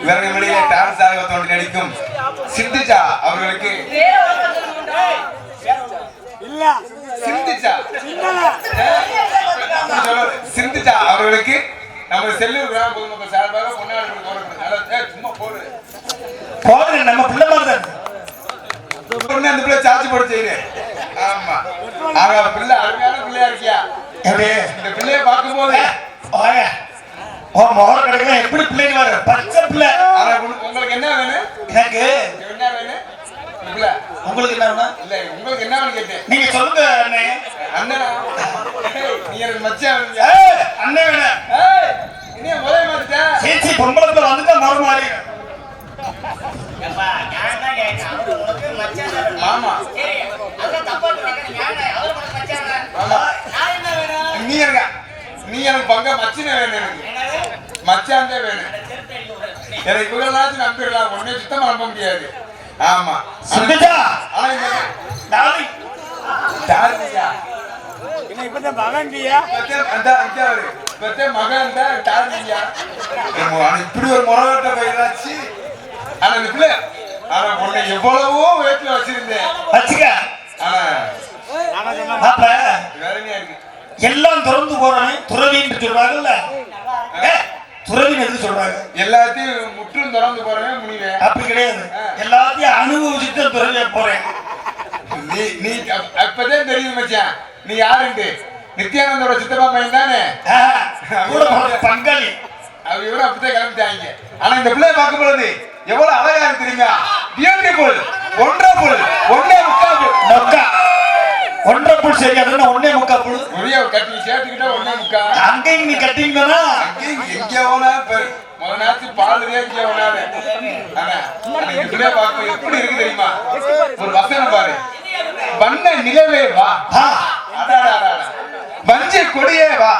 இவர்களிடையே டான்ஸ் ஆர்வத்தோடு நடிக்கும் சிந்துஜா அவர்களுக்கு சிந்துஜா அவர்களுக்கு நம்ம செல்லூர் கிராம பொதுமக்கள் சார்பாக பொன்னாடி சும்மா போடு நம்ம பிள்ளை மாதிரி அந்த பிள்ளை சார்ஜ் போட செய்யுறேன். ஆமா ஆக பிள்ளை அருமையான பிள்ளையா இருக்கியா? இந்த பிள்ளைய பார்க்கும் போது எப்படி பிள்ளைங்க வர பச்சை பிள்ளை. உங்களுக்கு என்ன வேணும்? எனக்கு என்ன வேணும்? பிள்ளை உங்களுக்கு என்ன வேணும்? இல்ல உங்களுக்கு என்ன வேணும் கேட்டேன். நீங்க சொல்லுங்க அண்ணே. அண்ணனா நீ எனக்கு மச்சான் அண்ணே வேணும். இனிய முதல்ல மாத்திட்ட சேச்சி பொம்பளத்துல வந்துட்டா மறு மாறி மாமா நீ எனக்கு நீ எனக்கு பங்க மச்சினே வேணும். எனக்கு மச்சாந்தே வேணும். எனக்கு இவ்வளவு நாச்சு நம்பிடலாம், ஒன்னே சுத்தமா நம்ப முடியாது. ஆமா சுந்தஜா ஆனா இந்த டார்லிங் டார்லிங்கா இப்பதான் மகன்டியா அந்த அங்க அவரு இப்ப மகன் தான் டார்லிங்கா. இப்படி ஒரு முறவட்ட பயிராச்சு. ஆனா இந்த பிள்ளை ஆனா உன்னை எவ்வளவோ வேட்டில வச்சிருந்தேன் வச்சுக்க. ஆனா அப்ப வேதனையா இருக்கு. எல்லாம் திறந்து போறவன் துறவின்னு சொல்றாங்கல்ல. துறவின்னு எதுக்கு சொல்றாங்க? எல்லாத்தையும் முற்றும் திறந்து போறவன் முனிவேன். அப்படி கிடையாது, எல்லாத்தையும் அனுபவிச்சுட்டு துறவியா போறேன். நீ நீ அப்பதான் தெரியுது மச்சான் நீ யாருன்ட்டு. நித்யானந்தோட சித்தப்பா பையன் தானே கூட பங்காளி. அவங்க இவரும் அப்படித்தான் கிளம்பிட்டாங்க. ஆனா இந்த பிள்ளைய பார்க்கும் பொழுது எவ்வளவு அழகா இருக்கு தெரியுமா? பியூட்டிஃபுல், ஒண்டர்ஃபுல், ஒன்னே முக்கா ஒன்றரை புல் சரி, அதுன்னா ஒன்னே முக்கா புல். ஒரே கட்டி சேர்த்துக்கிட்டா ஒன்னே முக்கா. அங்கேயும் நீ கட்டிங்கன்னா எங்க போனா அவனாச்சும் பால் தேய்ச்சி அவனால ஆனா இப்படியே பார்க்க எப்படி இருக்கு தெரியுமா ஒரு வசனம் பாரு வண்ண நிலவே வா வஞ்சி கொடியே வா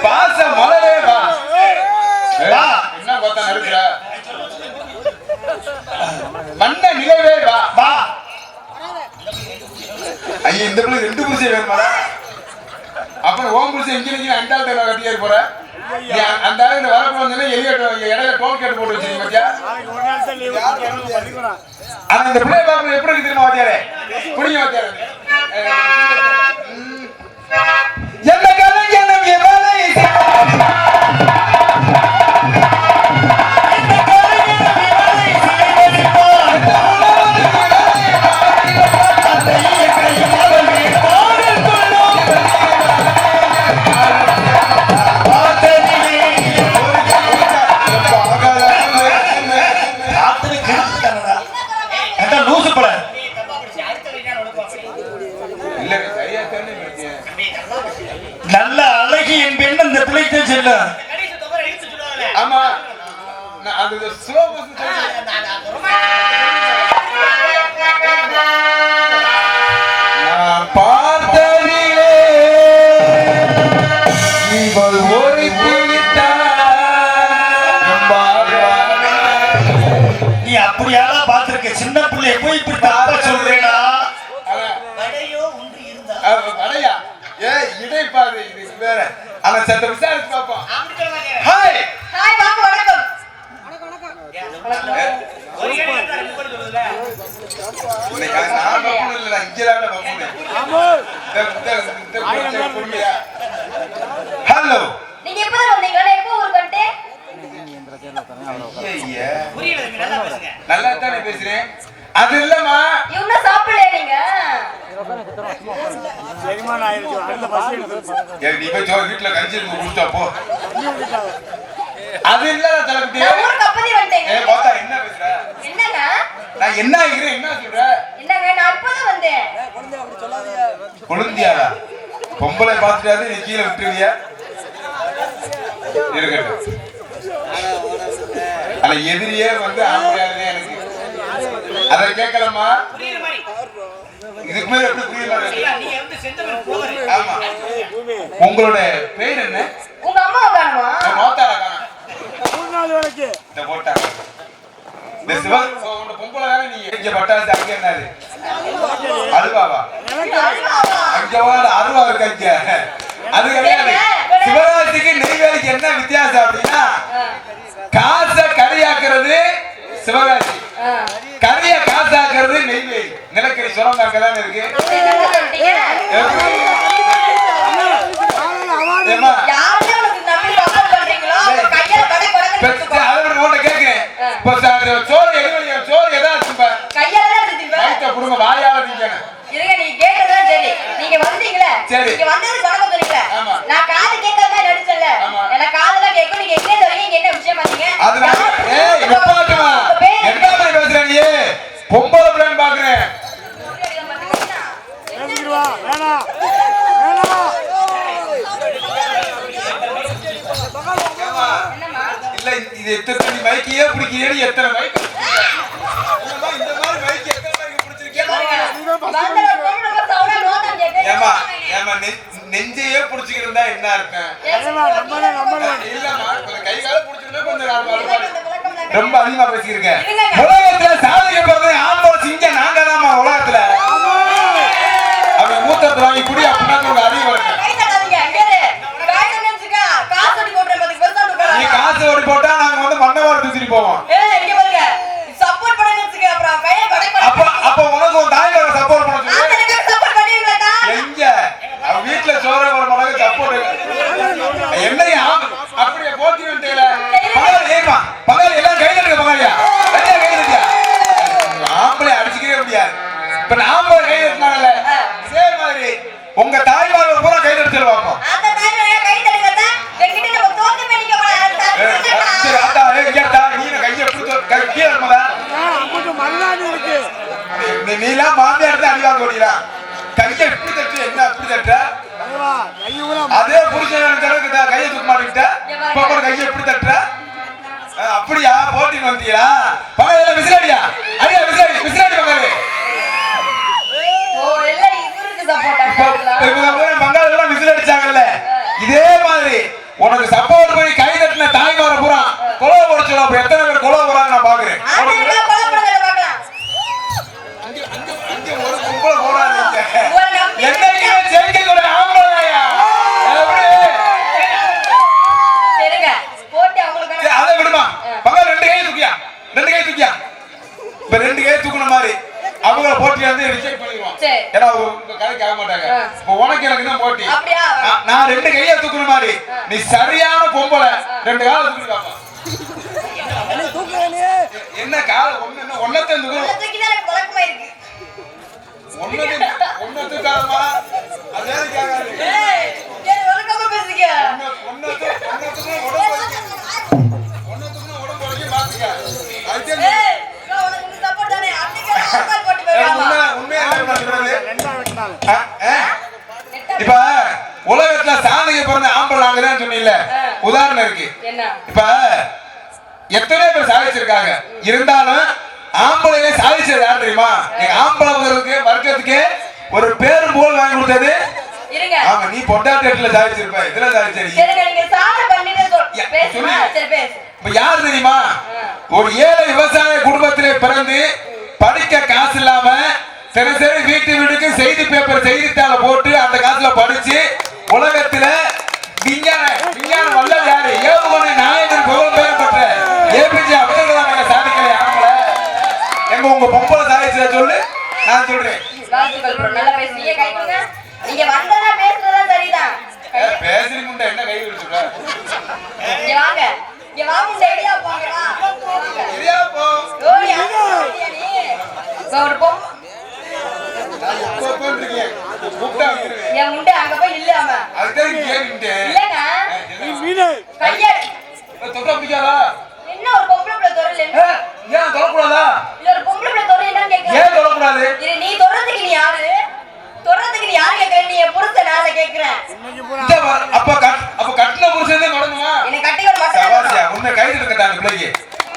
பாச மலரே வா என்ன பார்த்தா நடுக்கிற வண்ண நிலவே வா ஐயா இந்த பிள்ளை 2 புருஷை வேணுமா அப்புறம் ஓம் புருஷன் இன்ஜினியர் அண்டால் தேவை கட்டியா போற அந்த ஆளு வரப்போனா இடையில டோல் கேட்டு போட்டு வச்சிருக்கீங்க பாத்தியா ஆனா இந்த பிள்ளை பாக்குறது எப்படி இருக்கு தெரியுமா வாத்தியாரே புடிங்க வாத்தியாரே என்ன கலைஞனும் எவனை நல்ல அழகியின் பெண் அந்த பிள்ளைக்கு செல்ல ஆமா அது ஸ்லோகஸ் பார்த்ததிலே இவள் ஒரு நீ அப்படியாலாம் பார்த்திருக்க சின்ன பிள்ளை போய் இப்படி தப்பா சொல்றேடா அடையா ஏ இடை பாரு இது வேற ஆனா சத்த விசாரிச்சு பாப்போம் ஹாய் ஹாய் வாங்க வணக்கம் நான் பப்புனு இல்ல இங்கலான பப்புனு ஹலோ நீங்க எப்போ வந்தீங்க நான் எப்போ ஊருக்கு வந்துட்டேன் நல்லா தானே பேசுறேன் அது இல்லம்மா இன்னும் சாப்பிடல நீங்க நீ போய் வீட்டுல கஞ்சி குடிச்சா போ அது இல்ல தளபதி நான் ஊருக்கு அப்பதே வந்துட்டேன் பார்த்தா என்ன பேசுற என்னங்க நான் என்ன ஆகிறேன் என்ன சொல்ற என்னங்க நான் அப்பதான் வந்தேன் குழந்தையாரா பொம்பளை பார்த்துட்டாரு நீ கீழே விட்டுருவியா இருக்கட்டும் ஆனா எதிரியே வந்து ஆம்பளையாருதே எனக்கு அதை கேட்கலாமா இதுக்கு மேல எப்படி புரிய ஆமா உங்களோட பேர் என்ன உங்க அம்மா காணுமா மோத்தாரா காணும் இந்த போட்டாங்க இந்த சிவன் உங்க பொம்பளை தானே நீ எங்க பட்டாசு அங்க என்னது அல்வாவா அங்க அருவா இருக்கு அங்க அது கிடையாது சிவராஜிக்கு நெய்வேலிக்கு என்ன வித்தியாசம் அப்படின்னா காசை கரையாக்குறது சிவகாசி கரைய காசாக்குறது நெய்வேலி நிலக்கரி சுரங்கம் அங்கதான் இருக்கு சோறு ஏதாச்சும் குடும்ப வாயால திங்கணும் நீங்க கேட்டதுதான் சரி நீங்க வந்தீங்களே நீங்க வந்தது பணம் சொன்னீங்களே நான் காது கேட்காம நடிச்சல எனக்கு காதெல்லாம் கேட்கும் நீங்க எங்க வரீங்க என்ன விஷயம் பாத்தீங்க என்ன பேசுற நீ பொம்பளை பிள்ளைன்னு பாக்குறேன் இல்ல இது எத்தனை மைக்கையே பிடிக்கிறேன் எத்தனை மைக் இந்த மாதிரி மைக் எத்தனை மைக் பிடிச்சிருக்கேன் நெஞ்சையே புடிச்சுக்கிட்டு என்ன இருக்கேன் இல்லம்மா கை கால புடிச்சுக்கிட்டா கொஞ்சம் ரொம்ப அதிகமா பேசியிருக்கேன் உலகத்துல சாதிக்கப்படுறது ஆம்பளை சிங்க நாங்க தான் உலகத்துல அவன் மூத்தத்தை வாங்கி குடி அப்படின்னா ஒரு அறிவு இருக்கு நீ காசு ஓடி போட்டா நாங்க வந்து மண்ணவாடு தூக்கிட்டு போவோம் அப்ப உனக்கு ஒரு தாய் சப்போர்ட் பண்ண சொல்லு எங்க அவன் வீட்டுல சோற ஒரு மடங்கு சப்போர்ட் என்னையா அப்படியே போத்தி வந்துட்டீங்களே பங்காளி ஏமா பங்காளி எல்லாம் கைது இருக்க பங்காளியா கைது இருக்கியா ஆம்பளை அடிச்சுக்கவே முடியாது இப்ப நாம கைது எடுத்தாங்கல்ல இதே மாதிரி உங்க தாய்மார்கள் பூரா கைது எடுத்துட்டு பார்ப்போம் நீலாம் மாமியார் தான் அடிவாங்க ஓடிடா கையை எப்படி தட்டு என்ன அப்படி தட்ட அதே புருஷன் கையை தூக்க மாட்டேங்கிட்ட இப்ப கூட கையை எப்படி தட்டுற அப்படியா போட்டின்னு வந்தீங்களா பகையில விசிலாடியா அடியா விசிலாடி பங்காளி ஓ எல்லாம் இவருக்கு சப்போர்ட் பங்காளி விசில் அடிச்சாங்கல்ல இதே மாதிரி உனக்கு சப்போர்ட் பண்ணி கை தட்டின தாய்மார பூரா கொலை போடுச்சோம் அப்ப எத்தனை பேர் கொலை போறாங்க நான் பாக்குறேன் ஒரு கும்பல போறாங்க என்னைக்குமே ஜெயிக்கக்கூடிய ஆம்பளையா அதை விடுமா பங்காளி ரெண்டு கை தூக்கியா இப்ப ரெண்டு கை தூக்குன மாதிரி அவங்கள போட்டி வந்து ரிஜெக்ட் பண்ணிடுவோம் ஏன்னா உங்க கதைக்கு ஆக மாட்டாங்க இப்போ உனக்கு எனக்கு தான் போட்டி நான் ரெண்டு கையை தூக்குற மாதிரி நீ சரியான பொம்பளை ரெண்டு காலை தூக்கி பாப்பா என்ன கால ஒன்னத்தையும் ஒன்னு தூக்காதமா அதே கேட்காது உடம்பு வரைக்கும் பாத்துக்க இப்ப உலகத்துல சாதனைக்கு பிறந்த ஆம்பளை சொன்னீங்கல்ல உதாரணம் இருக்கு இப்ப எத்தனை பேர் சாதிச்சிருக்காங்க இருந்தாலும் ஆம்பளை சாதிச்சது யார் தெரியுமா நீங்க ஆம்பளை வர்க்கத்துக்கு ஒரு பேரும் போல் வாங்கி கொடுத்தது ஆமா நீ பொட்டாட்டத்துல சாதிச்சிருப்ப இதுல சாதிச்சிருக்கீங்க யார் தெரியுமா ஒரு ஏழை விவசாய குடும்பத்திலே பிறந்து படிக்க காசு இல்லாம சரி வீட்டுக்கு செய்தி பேப்பர் செய்தித்தாளை போட்டு அந்த காசுல படிச்சு உலகத்துல விஞ்ஞான வல்லல் யாரு ஏவுகணை நாயகன் புகழ் பெயர் பெற்ற ஏபிஜே அப்துல் கலாம் சாதிக்கல ஆம்பள எங்க உங்க பொம்பளை சாதிச்சத சொல்லு நான் சொல்றேன் பேசுறீங்க முண்டை என்ன கை விடுச்சுக்க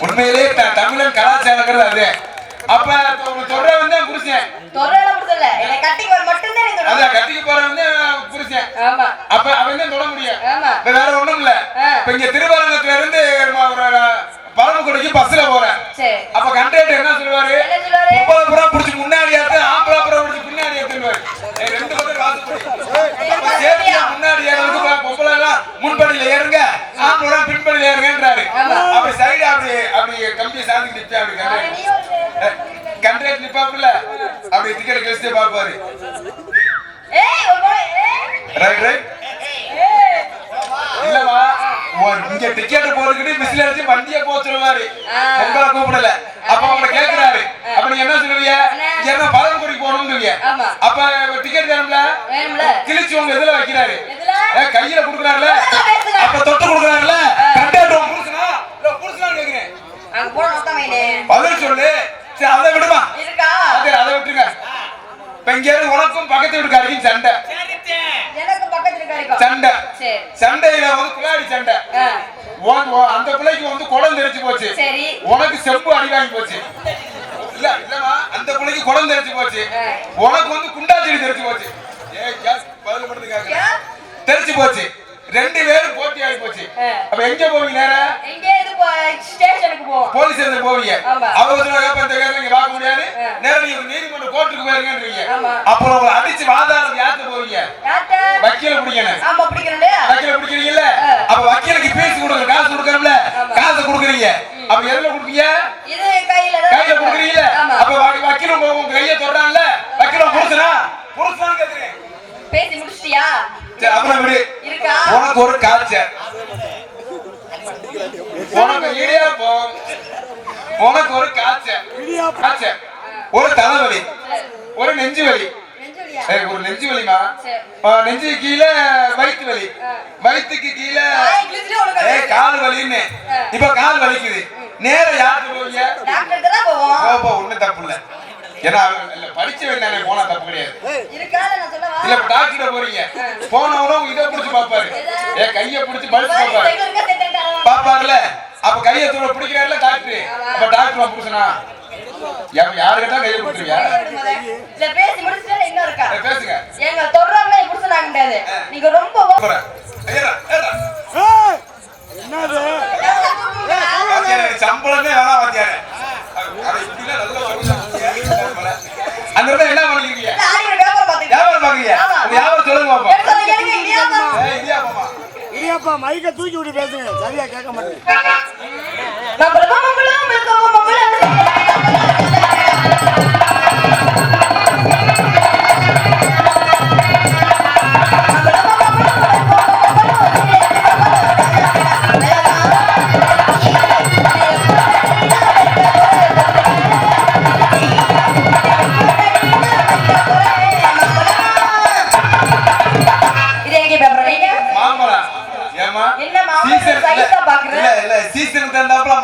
உண்மையிலே தமிழன் கலாச்சாரம் அது அப்ப தொட வந்து புருஷன் கட்டிக்கு போற வந்து புருஷன் அப்ப அவன் தான் தொட முடியும் வேற ஒண்ணும் இல்ல இப்ப இங்க திருவரங்கத்துல இருந்து பரமக்குடிக்கு பஸ்ல போறேன் அப்ப கண்டக்டர் என்ன சொல்லுவாரு 30 புறம் புடிச்சு முன்னாடி ஏத்து 50 புறம் புடிச்சு பின்னாடி ஏத்துவாரு ரெண்டு பக்கம் காசு முன்னாடி ஏறதுக்கு பொம்பளை எல்லாம் முன்படியில ஏறுங்க ஆம்பளை பின்படியில ஏறுங்கன்றாரு அப்படி சைடு அப்படி கம்பியை சாந்தி நிப்பா அப்படி கண்டக்டர் நிப்பாப்புல அப்படி டிக்கெட் கழிச்சு பாப்பாரு ரைட் இல்லவா இங்க டிக்கெட் போட்டுக்கிட்டு மிஸ்ல அடிச்சு வண்டியை போச்சுற மாதிரி உங்களை கூப்பிடல அப்ப அவங்களை கேட்கிறாரு அப்ப நீங்க என்ன சொல்லுவீங்க என்ன பரமக்குடிக்கு போகணும்னு அப்ப டிக்கெட் வேணும்ல கிழிச்சு உங்க இதுல வைக்கிறாரு கையில குடுக்குறாருல அப்ப தொட்டு குடுக்குறாருல கண்டக்டர் புடிச்சனா இல்ல புடிச்சனான்னு கேக்குறேன் பதில் சொல்லு சரி அதை விடுமா அதை விட்டுருங்க இப்ப இங்க உனக்கும் பக்கத்து வீட்டுக்காரிக்கும் சண்டையில வந்து குளாடி சண்டை அந்த பிள்ளைக்கு வந்து குடம் தெரிச்சு போச்சு உனக்கு செம்பு அடி வாங்கி போச்சு இல்லமா அந்த பிள்ளைக்கு குடம் தெரிச்சு போச்சு உனக்கு வந்து குண்டாச்செடி தெரிச்சு போச்சு பதில் பண்றதுக்காக தெரிச்சு போச்சு ரெண்டு பேரும் போட்டி ஆகி போச்சு அப்ப எங்க போவீங்க நேரம் போலீஸ் ஸ்டேஷன் போவீங்க அவங்க பார்க்க முடியாது நேரம் நீங்க நீதிமன்ற கோர்ட்டுக்கு போயிருங்கன்றீங்க அப்ப உங்களை அடிச்சு வாதாடுறது யார்கிட்ட போவீங்க வக்கீல பிடிக்கிறீங்கல்ல அப்ப வக்கீலுக்கு பீஸ் கொடுக்குற காசு கொடுக்கணும்ல காசு கொடுக்குறீங்க அப்ப எதுல கொடுப்பீங்க கையில கொடுக்குறீங்கல்ல அப்ப வக்கீல உங்க கையை தொடறான்ல வக்கீல புருஷனா கேக்குறேன் பேசி முடிச்சிட்டியா அப்புறம் விடு உனக்கு ஒரு காய்ச்சல் உனக்கு இடியாப்பம் உனக்கு ஒரு காய்ச்சல் ஒரு தலைவலி ஒரு நெஞ்சு வலி ஒரு நெஞ்சு வலிமா நெஞ்சு கீழே வயிற்று வலி வயிற்றுக்கு கீழே கால் வலின்னு இப்ப கால் வலிக்குது நேரம் யாருக்கு போவீங்க ஒண்ணு தப்பு இல்ல ஏன்னா படிச்ச வேண்டாம் போனா தப்பு கிடையாது இல்ல டாக்டர் போறீங்க போனவனும் இதை பிடிச்சு பாப்பாரு என் கைய பிடிச்சு பல்ஸ் பாப்பாரு பாப்பாருல அப்ப கையை தூர பிடிக்கிறாருல டாக்டர் அப்ப டாக்டர் புடிச்சனா யாருக்கிட்ட கையை பிடிச்சிருவியா இல்ல பேசி முடிச்சிட்டா இன்னும் இருக்கா பேசுங்க எங்க தொடர்றவங்க புடிச்சனாக முடியாது நீங்க ரொம்ப சம்பளமே வேணாம் வாத்தியாரே அதை இப்படிலாம் நல்லா சொல்லுங்க அந்த இடத்துல என்ன பண்ணிருக்கீங்க வியாபாரம் பாக்குறீங்க வியாபாரம் சொல்லுங்க பாப்பா இடியாப்பமா இடியாப்பா மைக்க தூக்கி விட்டு பேசுங்க சரியா கேட்க மாட்டேன்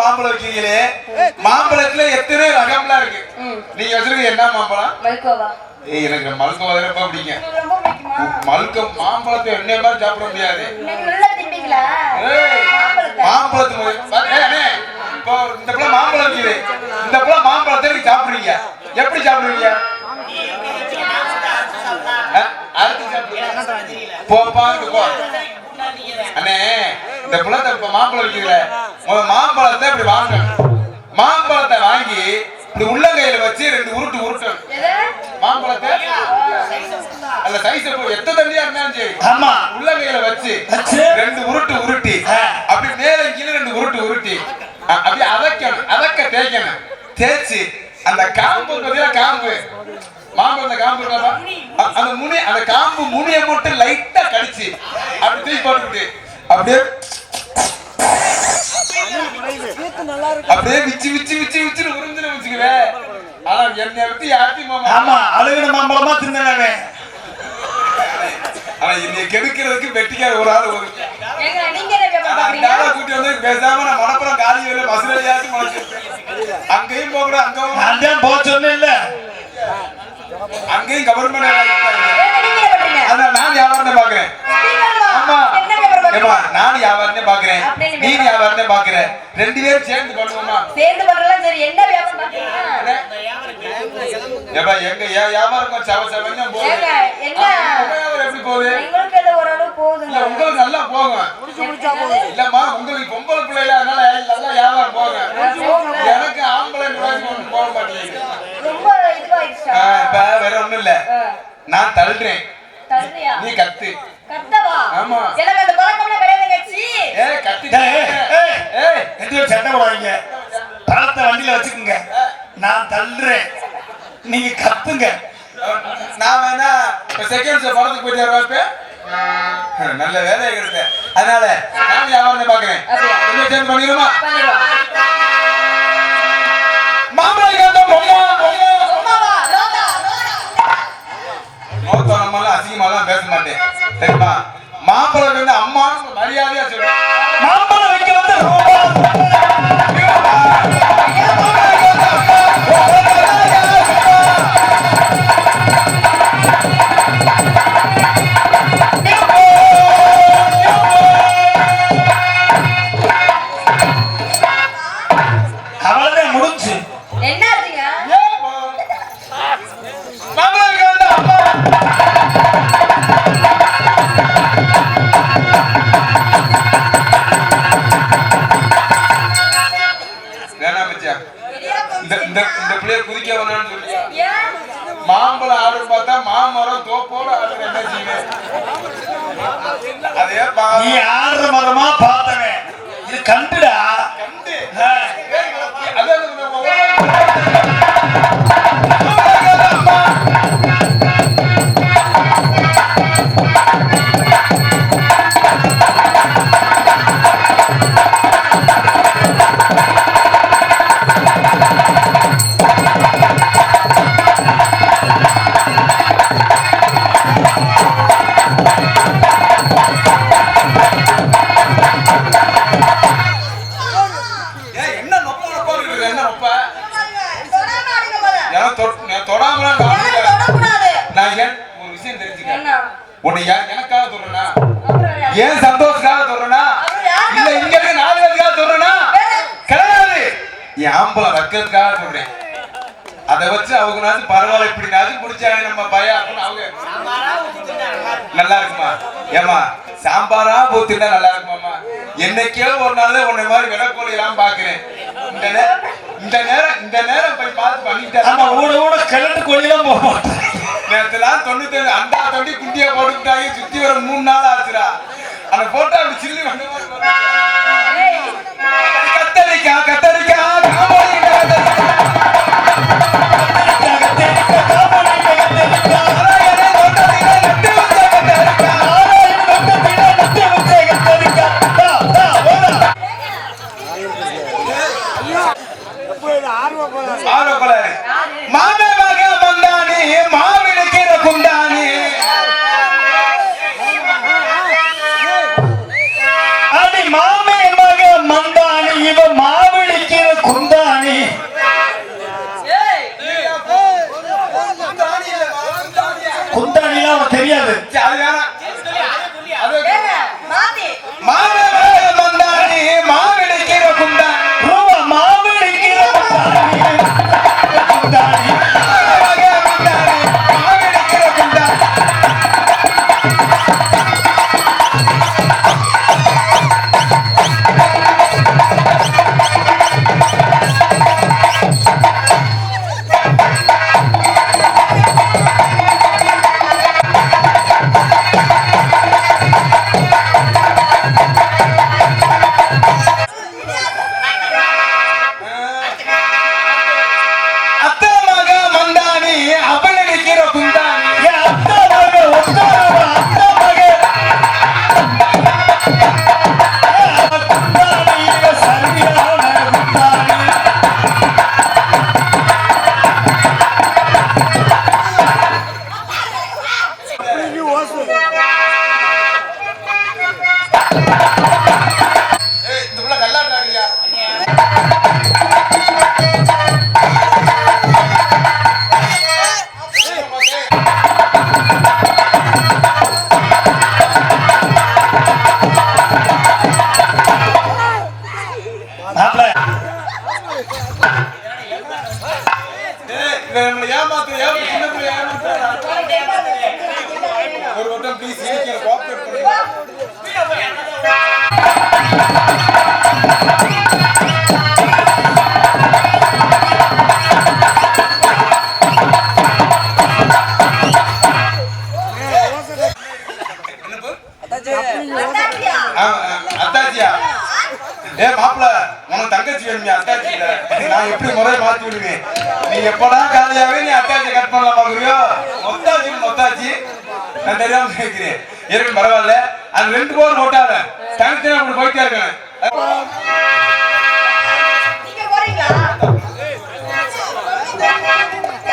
மாம்பழம் வைக்கிறீங்களே மாம்பழத்துல எத்தனை ரகம்லாம் இருக்கு நீங்க வச்சிருக்க என்ன மாம்பழம் எனக்கு மல்கோவா ரொம்ப பிடிக்கும் மல்கம் மாம்பழத்தை என்ன மாதிரி சாப்பிட முடியாது மாம்பழத்து இப்போ இந்த பிள்ளை மாம்பழம் வைக்குது இந்த பிள்ளை மாம்பழத்தை நீங்க சாப்பிடுறீங்க எப்படி சாப்பிடுவீங்க அடுத்து சாப்பிடுவீங்க போ அண்ணே இந்த புலத்தை இப்ப மாம்பழம் வைக்கிறீங்கள மாம்பழத்தை இப்படி வாங்கணும் மாம்பழத்தை வாங்கி இப்படி உள்ளங்கையில வச்சு 2 உருட்டு உருட்டணும் மாம்பழத்தை அந்த சைஸ் எத்தனை தண்ணியா இருந்தாலும் சரி ஆமா உள்ளங்கையில வச்சு 2 உருட்டு உருட்டி அப்படி மேல கீழே 2 உருட்டு உருட்டி அப்படி அதக்க தேய்க்கணும் தேய்ச்சி அந்த காம்பு பார்த்தீங்கன்னா காம்பு மாம்பழத்தை காம்பு இருக்காப்பா அந்த முனி அந்த காம்பு முனியை மட்டும் லைட்டா கடிச்சு அப்படி தூக்கி போட்டுக்கிட்டு அப்படியே விச்சு விச்சு விச்சு விச்சுன்னு உறிஞ்சுன்னு வச்சுக்குவே ஆனா என்னை விட்டு யாத்தி மாமா ஆமா அழுகின மாம்பழமா தின்னவே ஆனா என்னை கெடுக்கிறதுக்கு வெட்டிக்கார ஒரு ஆள் கூட்டி வந்து பேசாம நான் மணப்புறம் காலி வேலை மசுரையாச்சும் முளைச்சு அங்கேயும் போக கூட அங்கேயும் போக சொன்ன அங்கேயும் கவர்மெண்ட் நான் வியாபாரத்தை பாக்குறேன் ஆமா நான் வியாபாரத்தை பாக்குறேன் நீ வியாபாரத்தை பாக்குற 2 பேரும் சேர்ந்து பண்ணுவோமா சேர்ந்து பண்றலாம் சரி என்ன வியாபாரம் பாக்குறீங்க ஏப்பா எங்க வியாபாரம் சவ சவன்னு போகுது என்ன எப்படி போகுது உங்களுக்கு ஏதோ ஓரளவு போகுதுங்க இல்ல உங்களுக்கு நல்லா போகும் இல்லம்மா உங்களுக்கு பொம்பளை பிள்ளைல அதனால நல்லா வியாபாரம் போகும் எனக்கு ஆம்பளை போக மாட்டேங்குது ரொம்ப இதுவாயிடுச்சா இப்ப வேற ஒண்ணும் இல்ல நான் தள்ளுறேன் தள்ளுறியா நீ கத்து கத்தவா ஆமா எனக்கு அந்த பழக்கம்லாம் கிடையாதுங்க சி கத்தி எந்த சண்டை போடாதீங்க பழத்தை வண்டியில வச்சுக்கோங்க நான் தள்ளுறேன் நீங்க கத்துங்க நான் வேணா செகண்ட் ஷோ படத்துக்கு போயிட்டு வரப்ப நல்ல வேலையை கிடைச்சேன் அதனால நான் வியாபாரம் பாக்குறேன் என்ன சேர்ந்து பண்ணிடுமா மாம்பழம் அசிங்கமாலாம் பேச மாட்டேன் சரிப்பா மாம்பழம் வந்து அம்மா மரியாதையா சொல்றேன் மாம்பழம் வைக்க வந்து அவ்வளவுதான் முடிஞ்சு என்ன ஆச்சுங்க இந்த பிள்ளைய குதிக்க வேணாம்னு சொல்லியா மாம்பழம் ஆர்டர் பார்த்தா மாமரம் தோப்போட ஆர்டர் என்ன செய்வேன் அதே நீ ஆடுற மரமா பார்த்தவன் இது கண்டுடா கண்டு விஷயம் தெரிஞ்சுக்க. என்ன? உன்னை எனக்காக சொல்றேனா, அப்புறம் யார்? ஏன் சந்தோஷத்துக்காக சொல்றேனா, அப்புறம் யாருக்காக? இல்ல இங்க இருக்க 4 பேருக்காக சொல்றேனா? கிடையாது, என் ஆம்பளை வர்க்கத்துக்காக சொல்றேன். அதை வச்சு அவங்க பரவாயில்ல, இப்படினாச்சும் பிடிச்சாங்க நம்ம பையன் அப்படின்னு அவங்க நல்லா இருக்குமா? ஏமா சாம்பாரா ஊத்தினா நல்லா இருக்குமாமா? என்னைக்கோ ஒரு நாள் உன்னை மாதிரி விடக்கோழி எல்லாம் பாக்குறேன். இந்த நேரம் போய் பார்த்து பண்ணிட்டாங்க. ஊட ஊட கிழட்டு கோழிலாம் போக மாட்டேன். நேரத்துலாம் 90 அண்டா தொண்டி குண்டியா போட்டுக்கிட்டாங்க. சுத்தி வர 3 நாள் ஆச்சுடா. அந்த போட்டோ அப்படி சில்லி வந்த மாதிரி கத்தரிக்காய் கத்தரிக்காய் மாமே மக மந்தானி மாவிடுக்கிற குந்தானி அடி மாமே மக மந்தானி இவ மாவிடுக்கிற குந்தானி. குந்தானிலாம் அவன் தெரியாது. மாமே மக மந்தானி மாவிடுக்கிற குந்தானி ரூபா மாவிடுக்கிற குந்தானி. ஒரு வட்டம் ப்ளீஸ் கோஆப்ரேட் பண்ணுங்க. அத்தாச்சியா? ஏ மாப்பிள்ள, உனக்கு தங்கச்சி வேணுமே அத்தாச்சி இல்ல. நான் எப்படி முறையை மாத்தி விடுவேன்? நீ எப்படா காலையாவே நீ அத்தாச்சியை கட் பண்ணலாம் பாக்குறியோ? மொத்தாச்சி நான் தெரியாம கேட்கிறேன். இருக்கு பரவாயில்ல. அது 2 போர் போட்டாத தனித்தனி அப்படி போயிட்டே இருக்கேன். நீங்க போறீங்களா?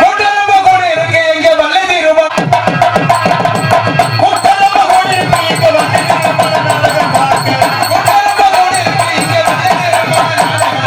கூட்டலம்ப கோடி இருக்கு எங்க வல்லதி ரூபா. கூட்டலம்ப கோடி இருக்கு எங்க வல்லதி ரூபா நாடகம் பார்க்க. கூட்டலம்ப கோடி இருக்கு எங்க வல்லதி ரூபா நாடகம்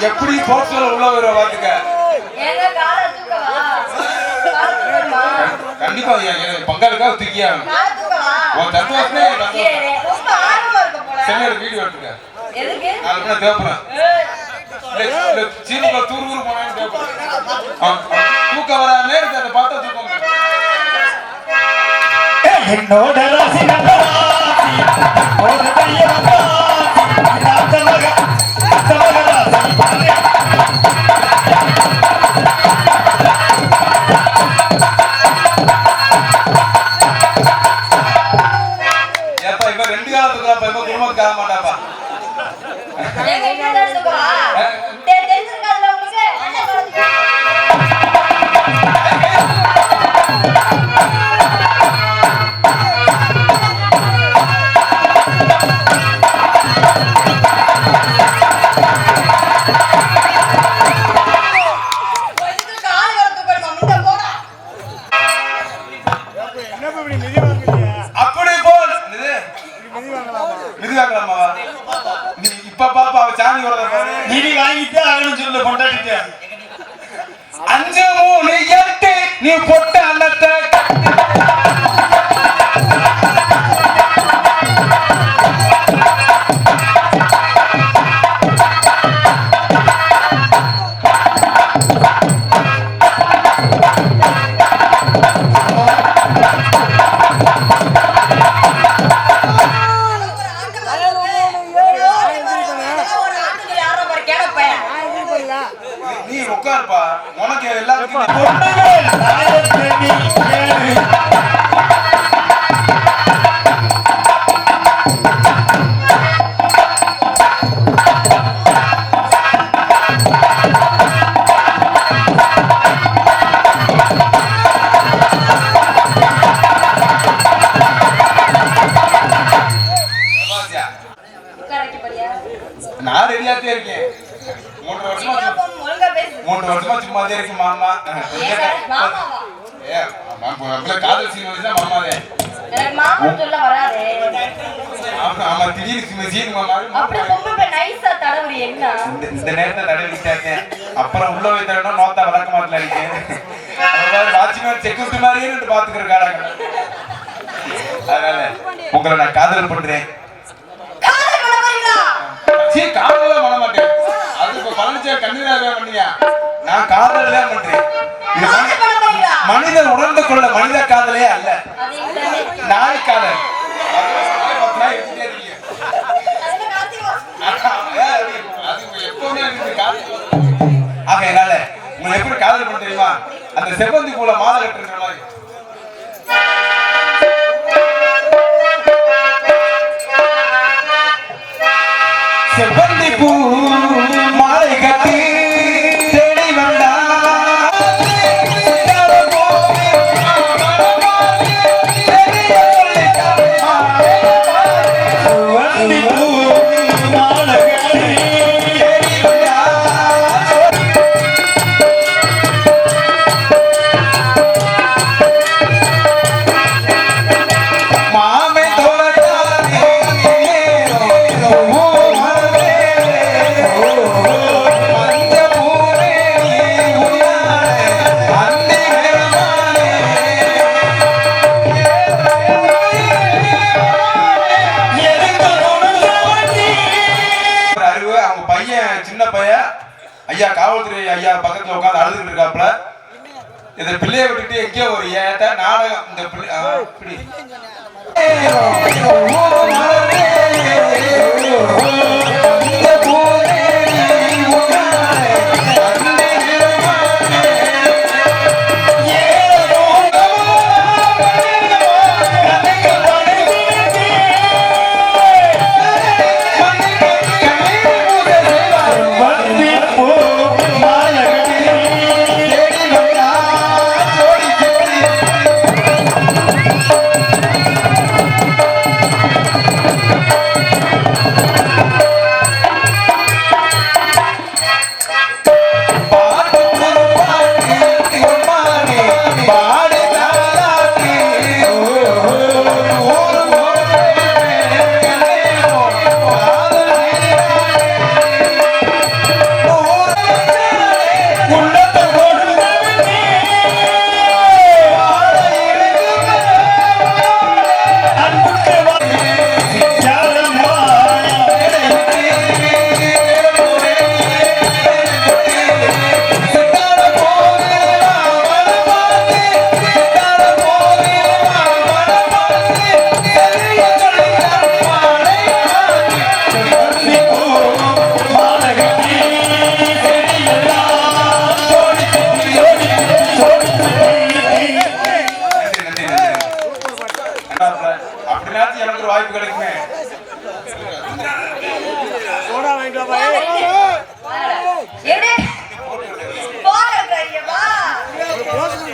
எப்படி போர்ட்ஸ்ல உள்ள வர பாத்துக்க. ஏங்க கால தூக்கவா? கால தூக்கமா? கண்டிப்பா எனக்கு பங்காளிக்காக தூக்கியா. கால தூக்கவா? உன் சந்தோஷமே சரி, ரொம்ப ஆர்வமா இருக்க போல. சென்னையில வீடியோ எடுத்துக்க. எதுக்கு? நாளைக்கு நான் தேவைப்படுறேன். சீனுக்குள்ள தூர் போனான்னு தேவைப்படுறேன். தூக்க வர நேரத்தை அதை பார்த்தா தூக்கம் என்னோட ராசி நல்ல ராசி ஒரு பையன் ராசி அந்த மக ராசி ஏப்பா இப்ப 2 காலத்துக்கு இப்ப குடும்பத்துக்கு ஆக மாட்டாப்பா. ஏங்க இப்படி தான் எடுத்துக்கவா? தெரிஞ்சிருக்காதுல்ல உங்களுக்கு? அண்ணன் குழந்தை. இதுக்கு கால் வளர்த்து போடுமா? முண்டை போடா. அப்படி போல் இது மிதி வாங்கலாமா? நீ இப்ப பாப்பா அவ சாமி வரத பாரு. நிதி வாங்கிட்டு ஆகணும் சொல்லு கொண்டாடிட்டு 5 3 8 நீ பொட்ட அன்னத்தை ஒரு ஆட்டுக்கு யாரோ ஒரு கேடப்பையன். நீ உட்கார்ப்பா. உனக்கு எல்லாத்துக்கும் பொண்ணுகள் நாயக்கனி கேளு சபாஷியா. உட்கார வைக்கப்படியா? நான் ரெடியாத்தே இருக்கேன். 3 வருஷமா சீக்கிரம் போ, ஒழுங்கா பேசு. 3 வருஷமா சும்மாதே இருக்கு மாமா. ஏங்க, மாமாவா? ஏ மாமா காதல் சீன் வந்துச்சா மாமாவே. எனக்கு மாமா சொல்ல வராதே. ஆமா திடீர்னு சீன் மாமா. அப்படி பொம்பளை போய் நைஸா தடவுறி என்ன? இந்த நேரத்தை தடவிட்டாங்க. அப்புறம் உள்ள போய் தடவை நோத்தா வளர்க்க மாட்டல இருக்கேன். அதாவது வாட்ச்மேன் செக்யூரிட்டி மாதிரியே நின்று பாத்துக்கிறக்காரங்க. அதனால உங்களை நான் காதல் பண்றேன். காதல் பண்ண போறீங்களா? சீ காதலே பண்ண மாட்டேன். அது இப்ப பழனிச்சாமி கண்ணீராவே பண்ணியா? நான் காதலே பண்றேன். இது காதல் பண்ண போறீங்களா? மனிதன் உணர்ந்து கொள்ள மனித காதலே அல்ல, அது இல்லையே. நாய் காதல். அது 10 நாள் எடுத்துட்டே இருக்கீங்க. அது என்ன கார்த்திகா? அது எப்பவுமே எனக்கு காதல். ஆகையினால உங்களை எப்படி காதல் பண்ண தெரியுமா? அந்த செவ்வந்தி பூல மாலை கட்டுற மாதிரி. செவ்வந்தி பூ மாலை கட்டி தேடி வந்தா வண்டி பூ மாலகடி மாமே தோழத்தானே மஞ்ச பூரே அந்தி ஒரு அறிவு அவங்க பையன் சின்ன பையன் ஐயா காவல்துறை ஐயா பக்கத்துல உட்கார்ந்து அழுதுகிட்டு இருக்காப்புல. இதை பிள்ளைய விட்டுட்டு எங்கேயோ ஒரு ஏட்ட நாடகம் இந்த பிள்ளை இப்படி வண்டி பூ மாலகடி ஜோடி ஜோடி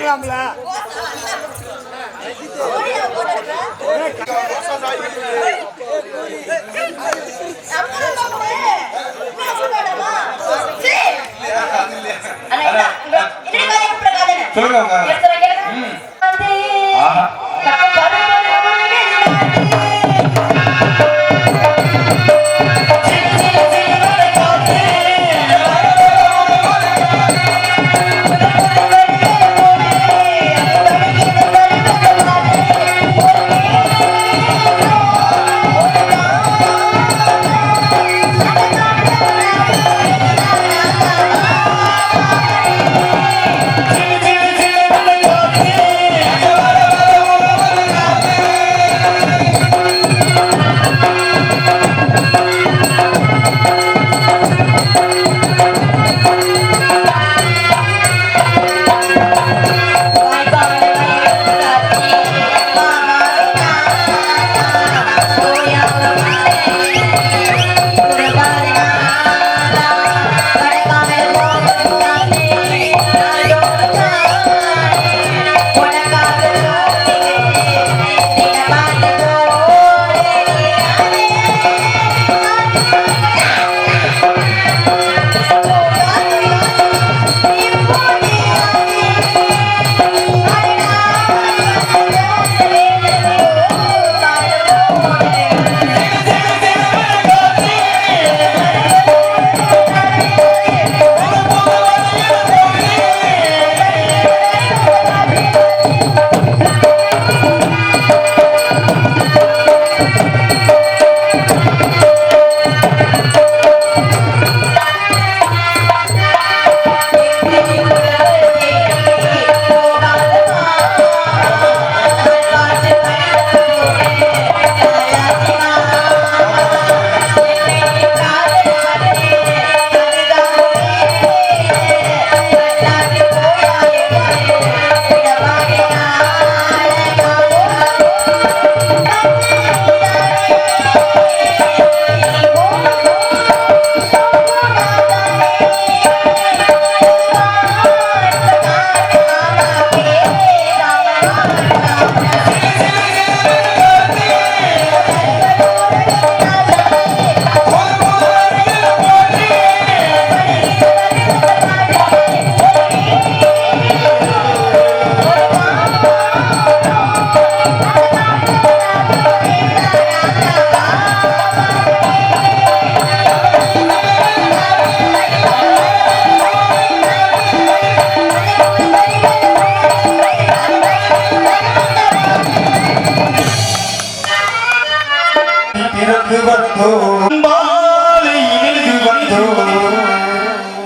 போட்டுக்கலாம்ல சொல்லுங்க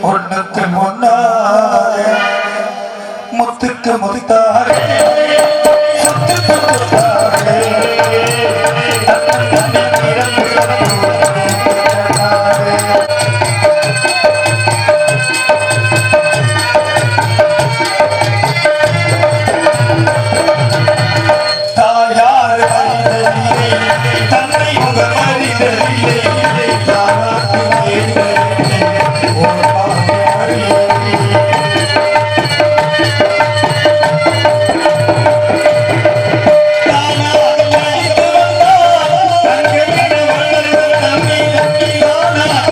ஒன்னுக்கு முன்னாக முத்துக்கு முதித்தாரே